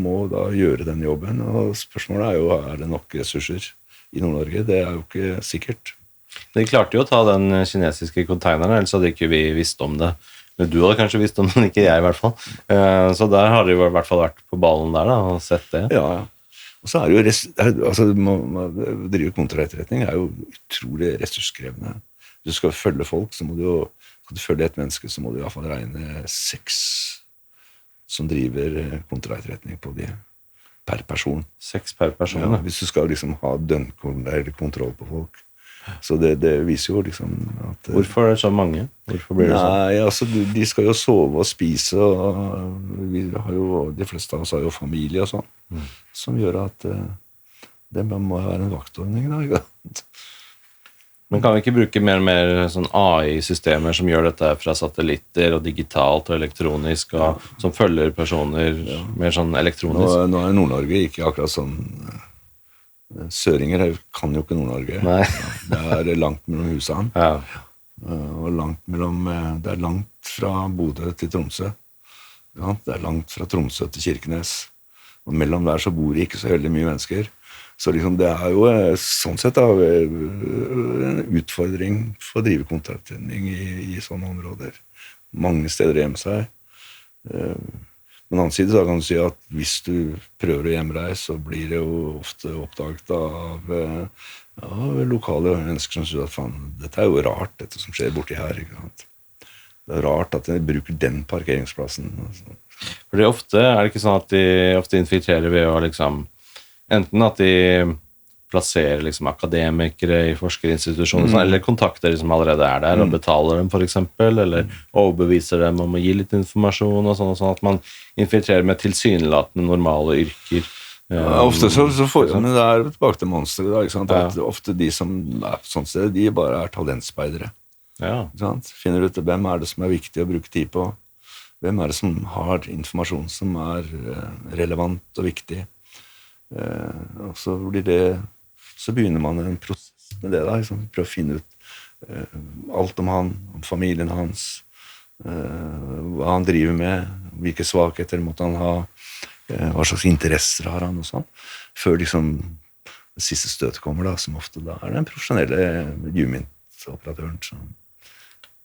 må da gjøre den jobben. Og spørsmålet jo, det nok ressurser i Nord-Norge? Det jo ikke sikkert. De klarte jo å ta den kinesiske containeren, ellers hadde ikke vi visst om det. Du hadde kanskje visst om det, men ikke jeg i hvert fall. Så der har de i hvert fall vært på ballen der da, og sett det. Ja. Og så det jo altså, man driver kontraetterretning jo utrolig ressurskrevende. Hvis du skal følge folk, så må skal du følge et menneske, så må du i hvert fall regne 6 som driver kontraetterretning på de per person. 6 per person? Ja, hvis du skal liksom ha kontroll på folk. Så det viser jo liksom at... Hvorfor det så mange? Hvorfor blir det sånn? Nei, altså, de skal jo sove og spise, og de fleste av oss har jo familie og sånn, som gjør at det må være en vaktordning da, ikke sant? Men kan vi ikke bruke mer og mer sånn AI-systemer som gjør dette fra satellitter og digitalt og elektronisk, og som følger personer mer sånn elektronisk? Nå Nord-Norge ikke akkurat sånn... Søringer kan jo ikke Nord-Norge. Nei. Det langt mellom husene. Ja. Og det langt fra Bodø til Tromsø. Ja, det langt fra Tromsø til Kirkenes. Og mellom der så bor det ikke så veldig mye mennesker. Så liksom det jo sånn sett en utfordring for å drive kontraktretning i sånne områder. Mange steder å gjemme seg. På den annen side så kan du si at hvis du prøver å hjemreise, så blir det jo ofte oppdaget av lokale mennesker som sier at faen, dette jo rart, dette som skjer borti her. Ikke sant? Det rart at de bruker den parkeringsplassen. For ofte det ikke sånn at de ofte infiltrerer ved å liksom, enten at de plasserer liksom akademikere i forskerinstitusjoner, eller kontakter som allerede der, og betaler dem for eksempel, eller overbeviser dem om å gi litt informasjon, og sånn at man infiltrerer med tilsynelatende normale yrker, Ofte så får men det tilbake til monsteret da, ikke sant? At ofte de som på sånt sted, de bare talentspeidere. Ikke sant? Finner ut hvem det som viktig å bruke tid på, hvem det som har informasjon som relevant og viktig. Og så begynner man en prosess med det da, liksom, prøve å finne ut alt om han, om familien hans, hva han driver med, hvilke svakheter måtte han ha, hva slags interesser har han og sånn, før liksom det siste støtet kommer da, som ofte da den profesjonelle Humint-operatøren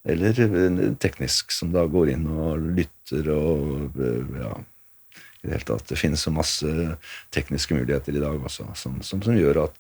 eller teknisk, som da går inn og lytter og i det hele tatt, det finnes så masse tekniske muligheter i dag også, som gjør at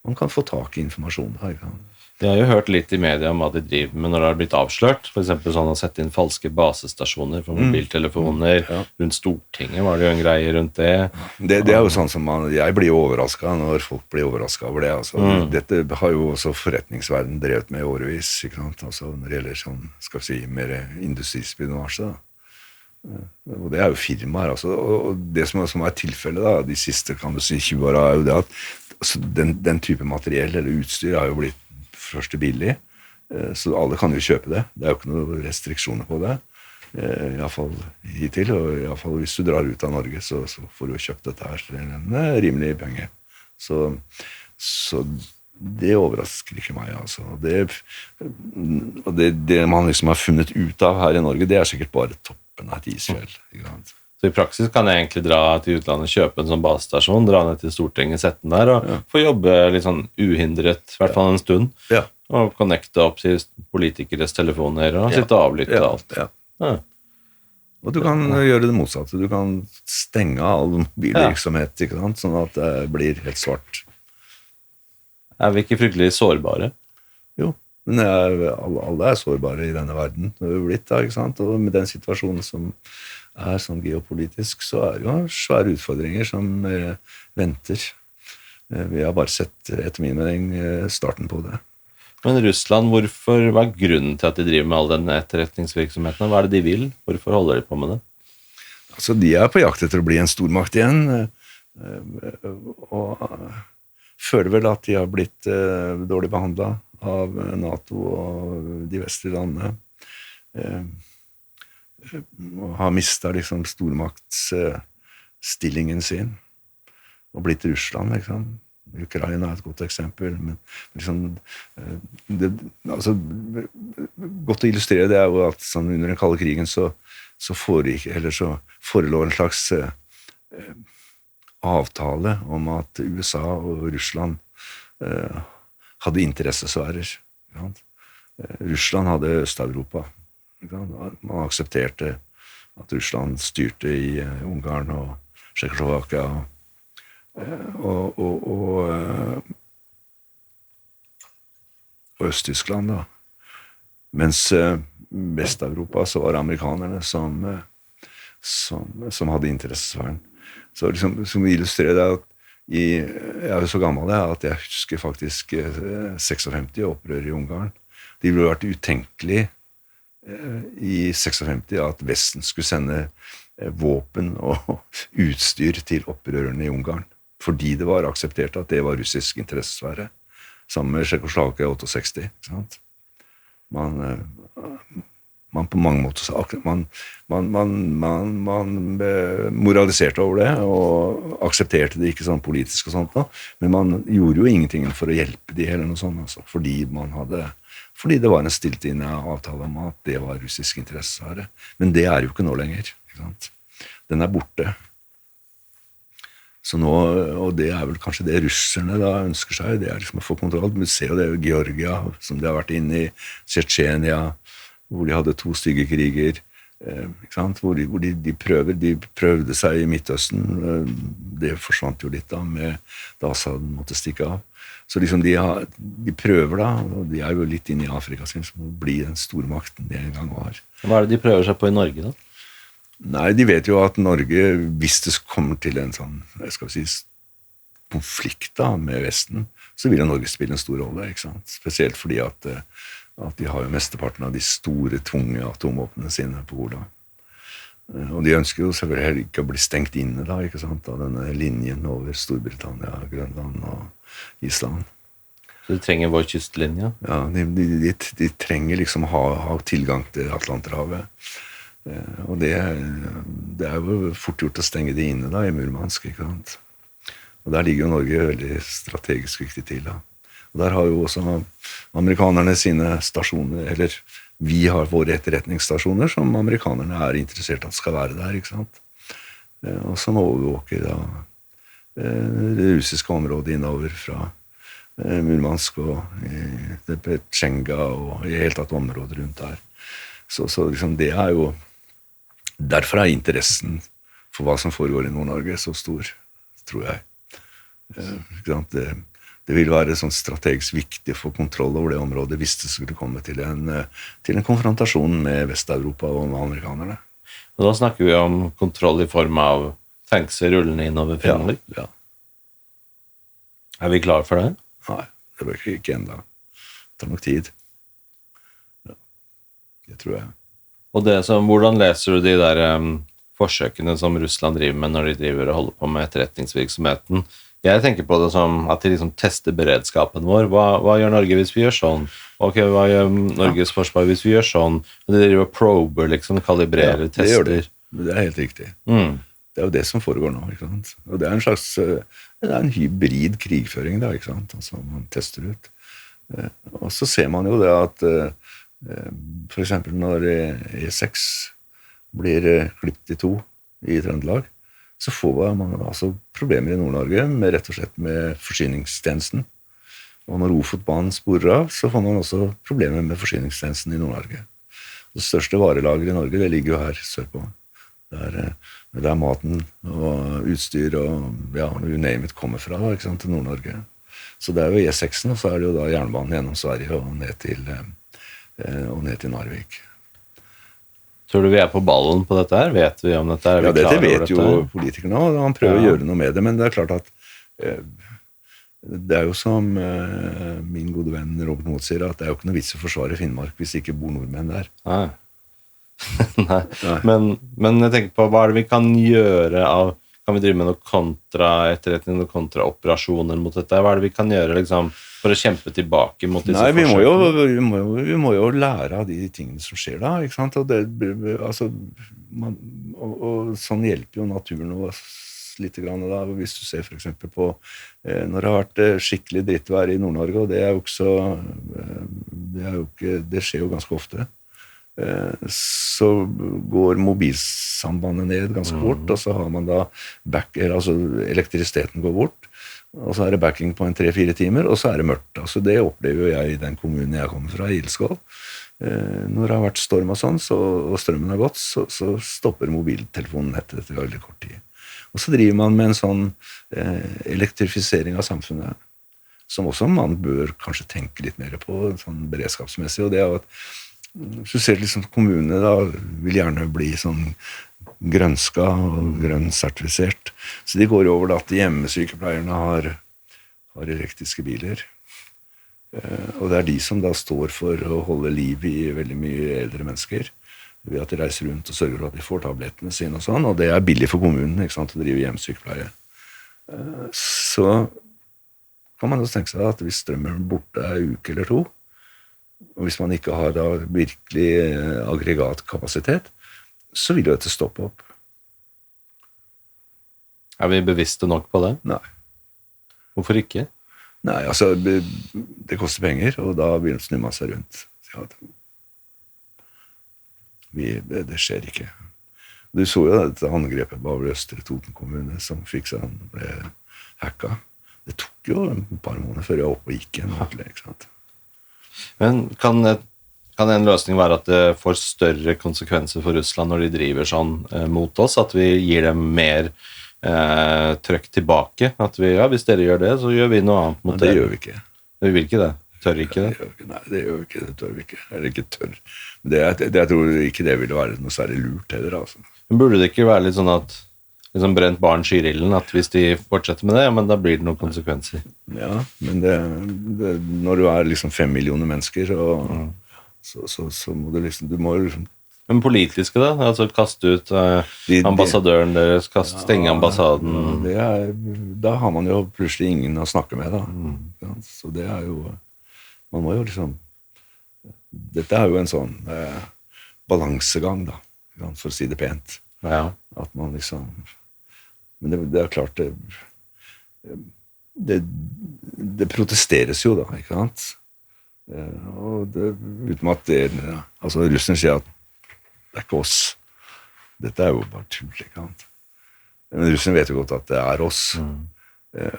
man kan få tak i informasjon da, ikke sant? Jeg har jo hørt litt i media om hva de driver med når det har blitt avslørt, for eksempel sånn å sette inn falske basestasjoner for mobiltelefoner, rundt Stortinget var det jo en greie rundt det. Det jo sånn som jeg blir jo overrasket når folk blir overrasket over det, altså. Dette har jo også forretningsverden drevet med i årevis, ikke sant, altså når det gjelder sånn, skal vi si, mer industrispionasje da. Og det jo firmaer, altså, og det som tilfellet da, de siste, kan du si, 20 år jo det at altså, den type materiell eller utstyr har jo blitt først billig, så alle kan jo kjøpe det. Det jo ikke noen restriksjoner på det, i alle fall hittil, og i alle fall hvis du drar ut av Norge, så får du jo kjøpt dette her for en rimelig penge. Så det overrasker ikke meg, altså. Og det man liksom har funnet ut av her i Norge, det sikkert bare toppen av et isfjell, ikke sant? Så i praksis kan jeg egentlig dra til utlandet, kjøpe en sånn basestasjon, dra ned til Stortinget, sette den der, og få jobbe litt sånn uhindret, i hvert fall en stund, og connecte opp til politikeres telefoner, og sitte og avlytte alt. Og du kan gjøre det motsatte, du kan stenge all mobilvirksomhet, ikke sant, sånn at det blir helt svart. Vi ikke fryktelig sårbare? Jo, men alle sårbare i denne verden, det har jo blitt da, ikke sant, og med den situasjonen som sånn geopolitisk, så det jo svære utfordringer som venter. Vi har bare sett, etter min mening, starten på det. Men Russland, hva grunnen til at de driver med all den etterretningsvirksomheten? Hva det de vil? Hvorfor holder de på med det? Altså, de på jakt etter å bli en stormakt igjen, og føler vel at de har blitt dårlig behandlet av NATO og de vestlige landene. Og har mistet liksom stormaktsstillingen sin og blitt Russland, liksom. Ukraina et godt eksempel, men liksom altså, godt å illustrere det jo at sånn, under den kalde krigen så forelå en slags avtale om at USA og Russland hadde interessesfærer. Russland hadde Øst-Europa. Man aksepterte at Russland styrte i Ungarn og Tsjekkoslovakia og Øst-Tyskland da. Mens Vest-Europa så var det amerikanerne som hadde interessesfæren. Så liksom, som illustrerer det at jeg jo så gammel at jeg husker faktisk 56 opprør i Ungarn. De ble vært utenkelig i 56 at Vesten skulle sende våpen og utstyr til opprørerne i Ungarn, fordi det var akseptert at det var russisk interessesfære, sammen med Tsjekkoslovakia 68, ikke sant? Man på mange måter man moraliserte over det og aksepterte det ikke sånn politisk og sånt, men man gjorde jo ingenting for å hjelpe de eller noe sånt, altså, fordi det var en stilt inn avtale om at det var russisk interessesfære. Men det jo ikke nå lenger, ikke sant? Den borte. Så nå, og det vel kanskje det russerne da ønsker seg, det liksom å få kontroll. Vi ser jo det i Georgia, som de har vært inne i, Tsjetsjenia, hvor de hadde 2 stygge kriger, ikke sant? Hvor de prøvde seg i Midtøsten. Det forsvant jo litt da Assad måtte stikke av. Så liksom de prøver da, og de jo litt inne i Afrika som å bli den stormakten de en gang var. Hva det de prøver seg på i Norge da? Nei, de vet jo at Norge, hvis det kommer til en sånn, skal vi si, konflikt da med Vesten, så vil jo Norge spille en stor rolle, ikke sant? Spesielt fordi at de har jo mesteparten av de store, tunge atomvåpnene sine på Kola. Og de ønsker jo selvfølgelig heller ikke å bli stengt inne da, ikke sant, av denne linjen over Storbritannia, Grønland og Island. Så du trenger vår kystlinje? Ja, de trenger liksom ha tilgang til Atlanterhavet. Og det er jo fort gjort å stenge de inne da, i Murmansk, ikke sant. Og der ligger jo Norge veldig strategisk viktig til da. Og der har jo også amerikanerne sine stasjoner, eller vi har våre etterretningsstasjoner som amerikanerne er interessert at skal være der, ikke sant. Og som overvåker da det russiske området innover fra Murmansk og Petsjenga og i helt tatt området rundt der. Så liksom det er jo, derfor er interessen for hva som foregår i Nord-Norge så stor, tror jeg. Ikke sant? Det vil være sånn strategisk viktig for kontroll over det området hvis det skulle komme til en konfrontasjon med Vest-Europa og med amerikanerne. Og da snakker vi om kontroll i form av tankser rullende innover Finnmark. Ja. Er vi klar for det? Nei, det blir ikke enda. Det tar nok tid. Ja, det tror jeg. Og hvordan leser du de der forsøkene som Russland driver med når de driver og holder på med etterretningsvirksomheten? Jeg tenker på det som at de liksom tester beredskapen vår. Hva gjør Norge hvis vi gjør sånn? Ok, hva gjør Norges forsvar hvis vi gjør sånn? Og de driver prober, liksom, kalibrerer, tester. Det gjør de. Det er helt riktig. Det er jo det som foregår nå, ikke sant? Og det er en slags, det er en hybrid krigføring da, ikke sant? Altså, man tester ut. Og så ser man jo det at for eksempel når E6 blir klippet i 2 i Trøndelag, så får man altså problemer i Nord-Norge med rett og slett med forsyningstjenesten. Og når Ofotbanen sporer av, så får man også problemer med forsyningstjenesten i Nord-Norge. Det største varelageret i Norge, det ligger jo her sørpå. Der maten og utstyr og ja, you name it kommer fra, ikke sant, til Nord-Norge. Så det er jo E6-en, og så er det jo da jernbanen gjennom Sverige og ned til Narvik. Tror du vi er på ballen på dette her? Vet vi om dette her? Ja, dette vet jo politikerne, og han prøver å gjøre noe med det, men det er klart at det er jo som min gode venn Robert Moth sier, at det er jo ikke noe vits å forsvare Finnmark hvis det ikke bor nordmenn der. Nei. Nei. Men jeg tenker på, hva er det vi kan gjøre kan vi drive med noe kontraetterretning, noe kontraoperasjoner mot dette? Hva er det vi kan gjøre liksom, for å kjempe tilbake mot disse forsøkene? Vi må jo lære av de tingene som skjer da, ikke sant? Og sånn hjelper jo naturen oss litt grann da, hvis du ser for eksempel på når det har vært skikkelig drittvær i Nord-Norge, og det skjer jo ganske ofte. Så går mobilsambandet ned ganske fort, og så har man da elektrisiteten går bort, og så er det backing på 3-4 timer, og så er det mørkt. Altså det opplever jo jeg i den kommunen jeg kommer fra, Ilskål. Når det har vært storm og sånn, og strømmen har gått, så stopper mobiltelefonen etter veldig kort tid. Og så driver man med en sånn elektrifisering av samfunnet, som også man bør kanskje tenke litt mer på, sånn beredskapsmessig, og det er jo at hvis du ser liksom kommunene da, vil gjerne bli sånn grønska og grønnsertifisert. Så de går over da at hjemmesykepleierne har elektriske biler. Og det er de som da står for å holde liv i veldig mye eldre mennesker, ved at de reiser rundt og sørger for at de får tablettene sine og sånn, og det er billig for kommunen, ikke sant, å drive hjemmesykepleie. Så kan man også tenke seg at hvis strømmen er borte en uke eller 2, og hvis man ikke har da virkelig aggregatkapasitet, så vil jo dette stoppe opp. Er vi bevisste nok på det? Nei. Hvorfor ikke? Nei, altså, det koster penger, og da snur man seg rundt. Ja, det skjer ikke. Du så jo dette angrepet på Østre Toten kommune, som ble hacka. Det tok jo et par måneder før jeg var oppe og gikk igjen, ikke sant? Men kan en løsning være at det får større konsekvenser for Russland når de driver sånn mot oss, at vi gir dem mer trøkk tilbake? At hvis dere gjør det, så gjør vi noe annet mot det. Det gjør vi ikke. Vi vil ikke det? Tør ikke det? Nei, det gjør vi ikke. Det tør vi ikke. Eller ikke tør. Jeg tror ikke det ville være noe særlig lurt heller, altså. Men burde det ikke være litt sånn at liksom brent barn skyr ilden, at hvis de fortsetter med det, men da blir det noen konsekvenser? Ja, men når du er liksom 5 millioner mennesker, så må du liksom Men politiske da? Altså kaste ut ambassadøren deres, stenge ambassaden. Da har man jo plutselig ingen å snakke med, da. Ja, så det jo man må jo liksom dette jo en sånn balansegang, da, for å si det pent. Ja. At man liksom Men det klart det protesteres jo, da, ikke sant? Og uten at altså russerne sier at det ikke oss. Dette jo bare tull, ikke sant? Men russerne vet jo godt at det oss.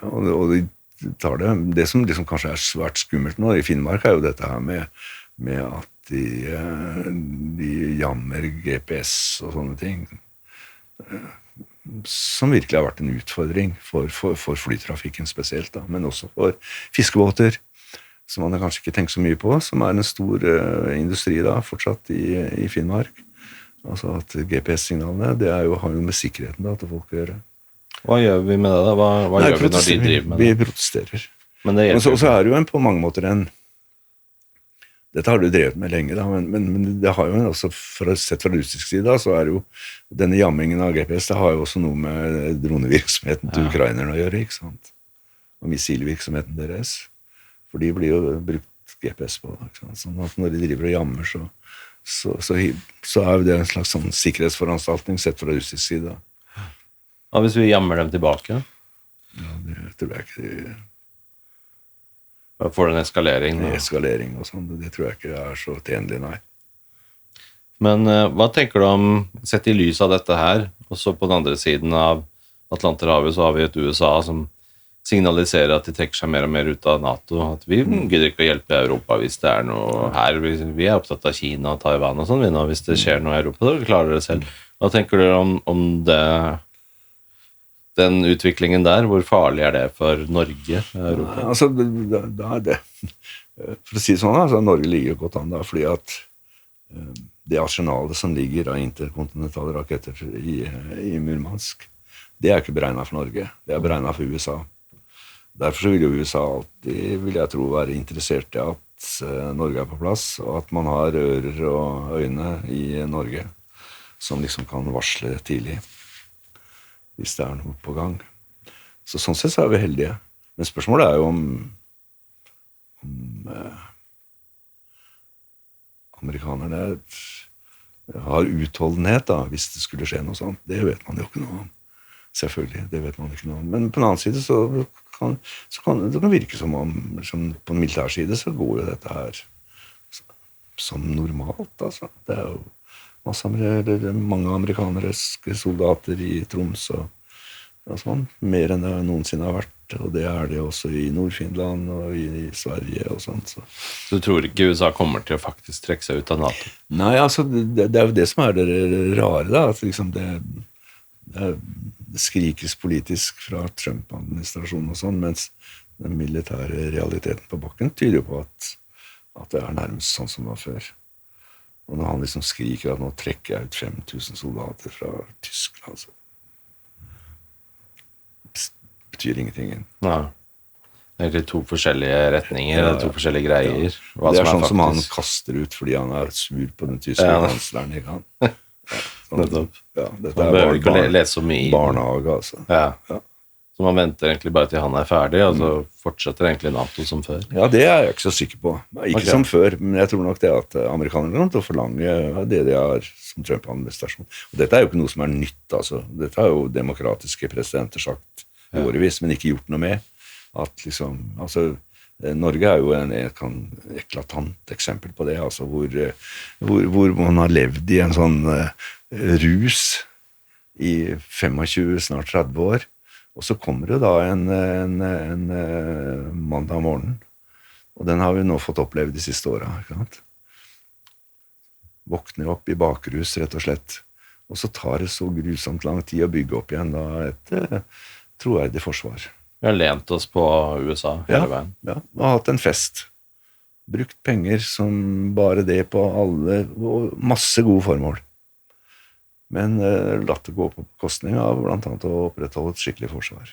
Og de tar det som liksom kanskje svært skummelt nå i Finnmark, jo dette her med at de jammer GPS og sånne ting. Som virkelig har vært en utfordring for flytrafikken spesielt, da, men også for fiskebåter, som man kanskje ikke tenker så mye på, som en stor industri da, fortsatt i Finnmark. Altså at GPS-signalene, det har jo med sikkerheten da, til folk å gjøre. Hva gjør vi med det da? Hva gjør vi når de driver med det? Vi protesterer. Men så det jo på mange måter dette har du drevet med lenge, da, men det har jo også, sett fra russisk side, da, så jo denne jammingen av GPS, det har jo også noe med dronevirksomheten til ukrainerne å gjøre, ikke sant? Og missilvirksomheten deres. For de blir jo brukt GPS på, ikke sant? Sånn at når de driver og jammer, så jo det en slags sånn sikkerhetsforanstaltning sett fra russisk side. Ja, hvis vi jammer dem tilbake? Ja, det tror jeg ikke Da får du en eskalering. Eskalering og sånn, det tror jeg ikke så tjenlig, nei. Men hva tenker du om, sett i lys av dette her, og så på den andre siden av Atlanterhavet så har vi et USA som signaliserer at de trekker seg mer og mer ut av NATO, at vi gidder ikke å hjelpe Europa hvis det noe her, vi opptatt av Kina og Taiwan og sånn, hvis det skjer noe i Europa, da klarer det selv. Hva tenker du om det, den utviklingen der, hvor farlig det for Norge og Europa? Altså, da det, for å si det sånn, altså, Norge ligger godt an da, fordi at det arsenalet som ligger av interkontinentale raketter i Murmansk, det ikke beregnet for Norge, det beregnet for USA. Derfor så vil jo USA alltid, vil jeg tro, være interessert i at Norge på plass, og at man har ører og øyne i Norge som liksom kan varsle tidlig hvis det noe på gang. Så sånn sett så vi heldige. Men spørsmålet jo om amerikanerne har utholdenhet da, hvis det skulle skje noe sånt. Det vet man jo ikke noe om. Selvfølgelig, det vet man ikke noe om. Men på den annen side så kan det virke som om på den militære side så går jo dette her som normalt, altså. Det jo mange amerikanske soldater i Troms og sånn, mer enn det noensinne har vært, og det det også i Nord-Finland og i Sverige og sånt. Så du tror ikke USA kommer til å faktisk trekke seg ut av NATO? Nei, altså, det jo det som det rare da, at liksom det skrikes politisk fra Trump-administrasjonen og sånn, mens den militære realiteten på bakken tyder jo på at det nærmest sånn som det var før. Og når han liksom skriker at nå trekker jeg ut 5000 soldater fra Tyskland, så betyr ingenting. Nei. Det egentlig to forskjellige retninger, to forskjellige greier. Ja. Det sånn som han kaster ut fordi han sur på den tyske kansleren, ikke han? Ja, dette man behøver ikke lese så mye barnehage, altså. Ja. Så man venter egentlig bare til han ferdig, og så fortsetter egentlig NATO som før. Ja, det jeg ikke så sikker på. Ikke som før, men jeg tror nok det at amerikanerne kommer til å forlange det de har som Trump-administrasjon. Og dette jo ikke noe som nytt, altså. Dette har jo demokratiske presidenter sagt i årevis, men ikke gjort noe med. At liksom, altså, Norge jo et eklatant eksempel på det, altså, hvor man har levd i en sånn rus i 25, snart 30 år, og så kommer det da en mandag morgen, og den har vi nå fått oppleve de siste årene, ikke sant? Våkner opp i bakrus, rett og slett, og så tar det så grusomt lang tid å bygge opp igjen da et troverdig forsvar. Vi har lent oss på USA hele veien. Ja, og har hatt en fest. Brukt penger som bare det på alle, og masse gode formål. Men latt det gå på bekostning av blant annet å opprettholde et skikkelig forsvar.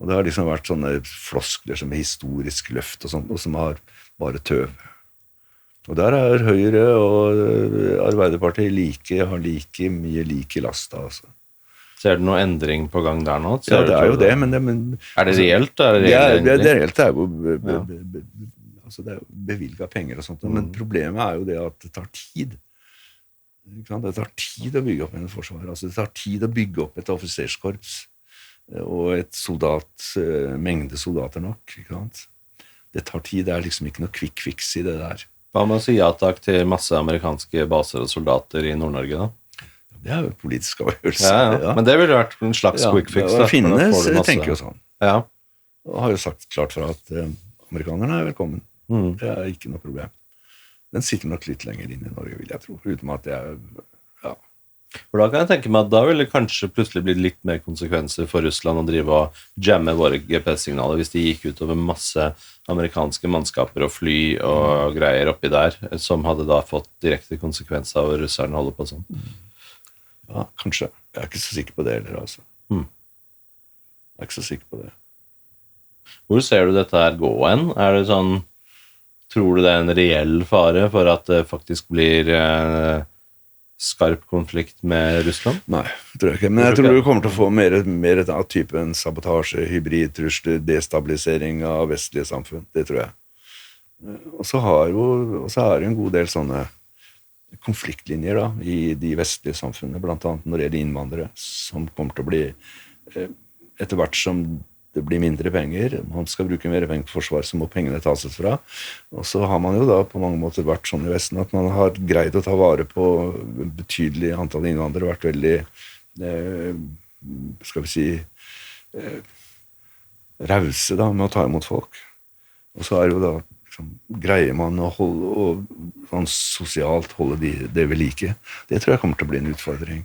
Og det har liksom vært sånne floskler som historisk løft og sånt, og som har bare tøv. Og der Høyre og Arbeiderpartiet har like mye like lasta, altså. Ser du noe endring på gang der nå? Ja, det jo det, men det reelt? Er det reelt endring? Det reelt jo altså det jo bevilget penger og sånt, men problemet jo det at det tar tid. Ikke sant? Det tar tid å bygge opp en forsvar. Altså det tar tid å bygge opp et offiserskorps og et mengde soldater nok. Ikke sant? Det tar tid, det liksom ikke noe quick fix i det der. Hva med å si ja takk til masse amerikanske baser og soldater i Nord-Norge da? Det jo politisk avgjørelse. Ja. Men det ville vært en slags quick fix. Ja, Finnes tenker jo sånn. Ja. Og har jo sagt klart fra at amerikanerne velkommen. Det ikke noe problem. Den sitter nok litt lenger inn i Norge, vil jeg tro. Uten at ja. For da kan jeg tenke meg at da ville det kanskje plutselig bli litt mer konsekvenser for Russland å drive og jamme våre GPS-signaler hvis de gikk ut over masse amerikanske mannskaper og fly og greier oppi der, som hadde da fått direkte konsekvenser av russerne holder på sånn. Ja, kanskje. Jeg ikke så sikker på det heller, altså. Jeg ikke så sikker på det. Hvor ser du dette her gå hen? Det sånn, tror du det en reell fare for at det faktisk blir skarp konflikt med Russland? Nei, tror jeg ikke. Men jeg tror du kommer til å få mer av typen sabotasje, hybridtrusler, destabilisering av vestlige samfunn. Det tror jeg. Og så det en god del sånne konfliktlinjer da, i de vestlige samfunnene, blant annet når det gjelder innvandrere, som kommer til å bli, etter hvert som det blir mindre penger, man skal bruke mer penger på forsvar, så må pengene tas ut fra. Og så har man jo da på mange måter vært sånn i Vesten, at man har greid å ta vare på betydelig antall innvandrere, vært veldig, skal vi si, rause da, med å ta imot folk. Og så jo da, greier man å sånn sosialt holde det ved like. Det tror jeg kommer til å bli en utfordring.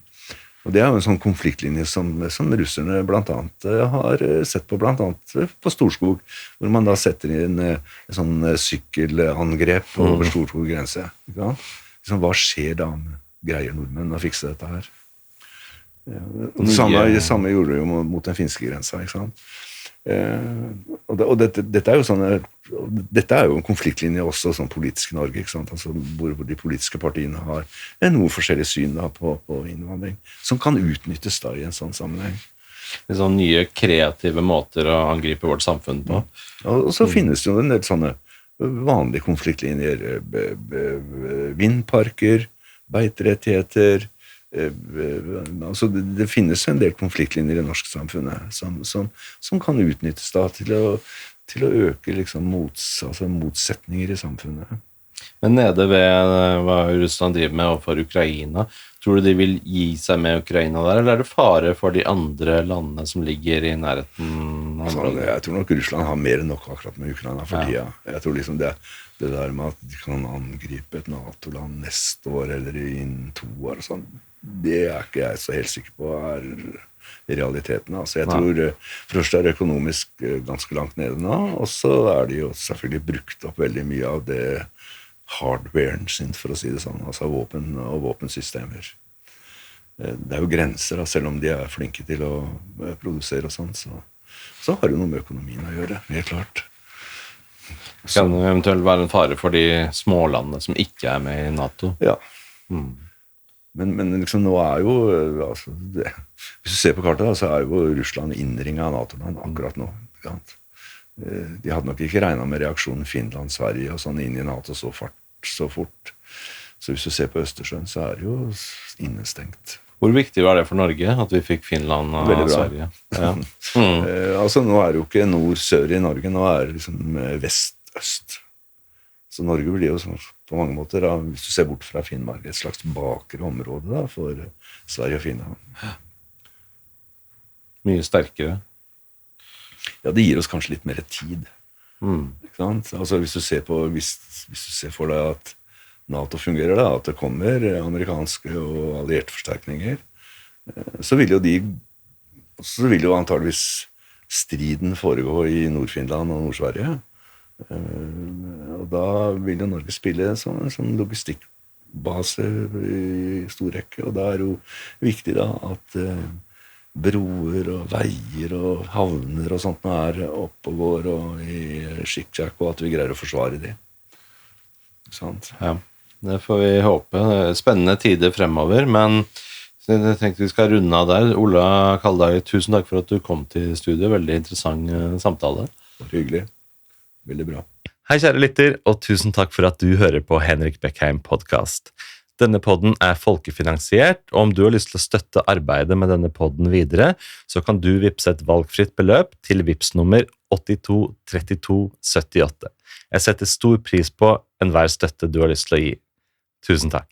Og det jo en sånn konfliktlinje som russerne blant annet har sett på, blant annet på Storskog, hvor man da setter inn en sånn sykkelangrep over Storskog grense. Hva skjer da med greier nordmenn å fikse dette her? Det samme gjorde det jo mot den finske grensa, ikke sant? Og dette jo sånne, dette jo en konfliktlinje også sånn politisk i Norge, ikke sant? Altså, hvor de politiske partiene har noe forskjellig syn da, på innvandring, som kan utnyttes da i en sånn sammenheng. Det sånne nye kreative måter å angripe vårt samfunn på. Og så finnes det jo en del sånne vanlige konfliktlinjer, vindparker, beiterettigheter. Altså det finnes en del konfliktlinjer i norsk samfunnet som kan utnyttes da til å øke liksom motsetninger i samfunnet. Men nede ved hva Russland driver med overfor Ukraina, tror du de vil gi seg med Ukraina der, eller det fare for de andre landene som ligger i nærheten? Altså, jeg tror nok Russland har mer enn nok akkurat med Ukraina for tida. Jeg tror liksom det der med at de kan angripe et NATO-land neste år eller innen 2 år og sånn, det ikke jeg så helt sikker på i realiteten. Altså, jeg tror først det økonomisk ganske langt nede nå, og så de jo selvfølgelig brukt opp veldig mye av det hardwaren sin, for å si det sånn, altså våpen og våpensystemer. Det jo grenser, da, selv om de flinke til å produsere og sånn, så har det jo noe med økonomien å gjøre, helt klart. Kan det eventuelt være en fare for de smålandene som ikke med i NATO? Ja. Men liksom nå jo altså, hvis du ser på kartet da, så jo Russland innringet av NATO-land akkurat nå. De hadde nok ikke regnet med reaksjonen Finland, Sverige og sånn inn i NATO så fort. Så hvis du ser på Østersjøen, så det jo innestengt. Hvor viktig var det for Norge at vi fikk Finland og Sverige? Ja. Altså nå det jo ikke nord-sør i Norge, nå det liksom vest-øst. Så Norge blir jo sånn, på mange måter, da, hvis du ser bort fra Finnmark, et slags bakre område da, for Sverige og Finland. Mye sterkere. Ja, det gir oss kanskje litt mer tid. Ikke sant? Altså hvis du ser for deg at NATO fungerer da, at det kommer amerikanske og allierte forsterkninger, så vil jo antageligvis striden foregå i Nord-Finland og Nord-Sverige. Og da vil jo Norge spille som logistikkbase i stor rekke, og da det jo viktig da at broer og veier og havner og sånt oppe og går og i skikk-sjakk, og at vi greier å forsvare det. Sant? Ja, det får vi håpe. Spennende tider fremover, men jeg tenkte vi skal runde av der. Ola Kaldager, tusen takk for at du kom til studio. Veldig interessant samtale. Hyggelig. Veldig bra. Hei, kjære lytter, og tusen takk for at du hører på Henrik Beckheim podcast. Denne podden folkefinansiert, og om du har lyst til å støtte arbeidet med denne podden videre, så kan du vippse et valgfritt beløp til Vipps-nummer 82 32 78. Jeg setter stor pris på enhver støtte du har lyst til å gi. Tusen takk.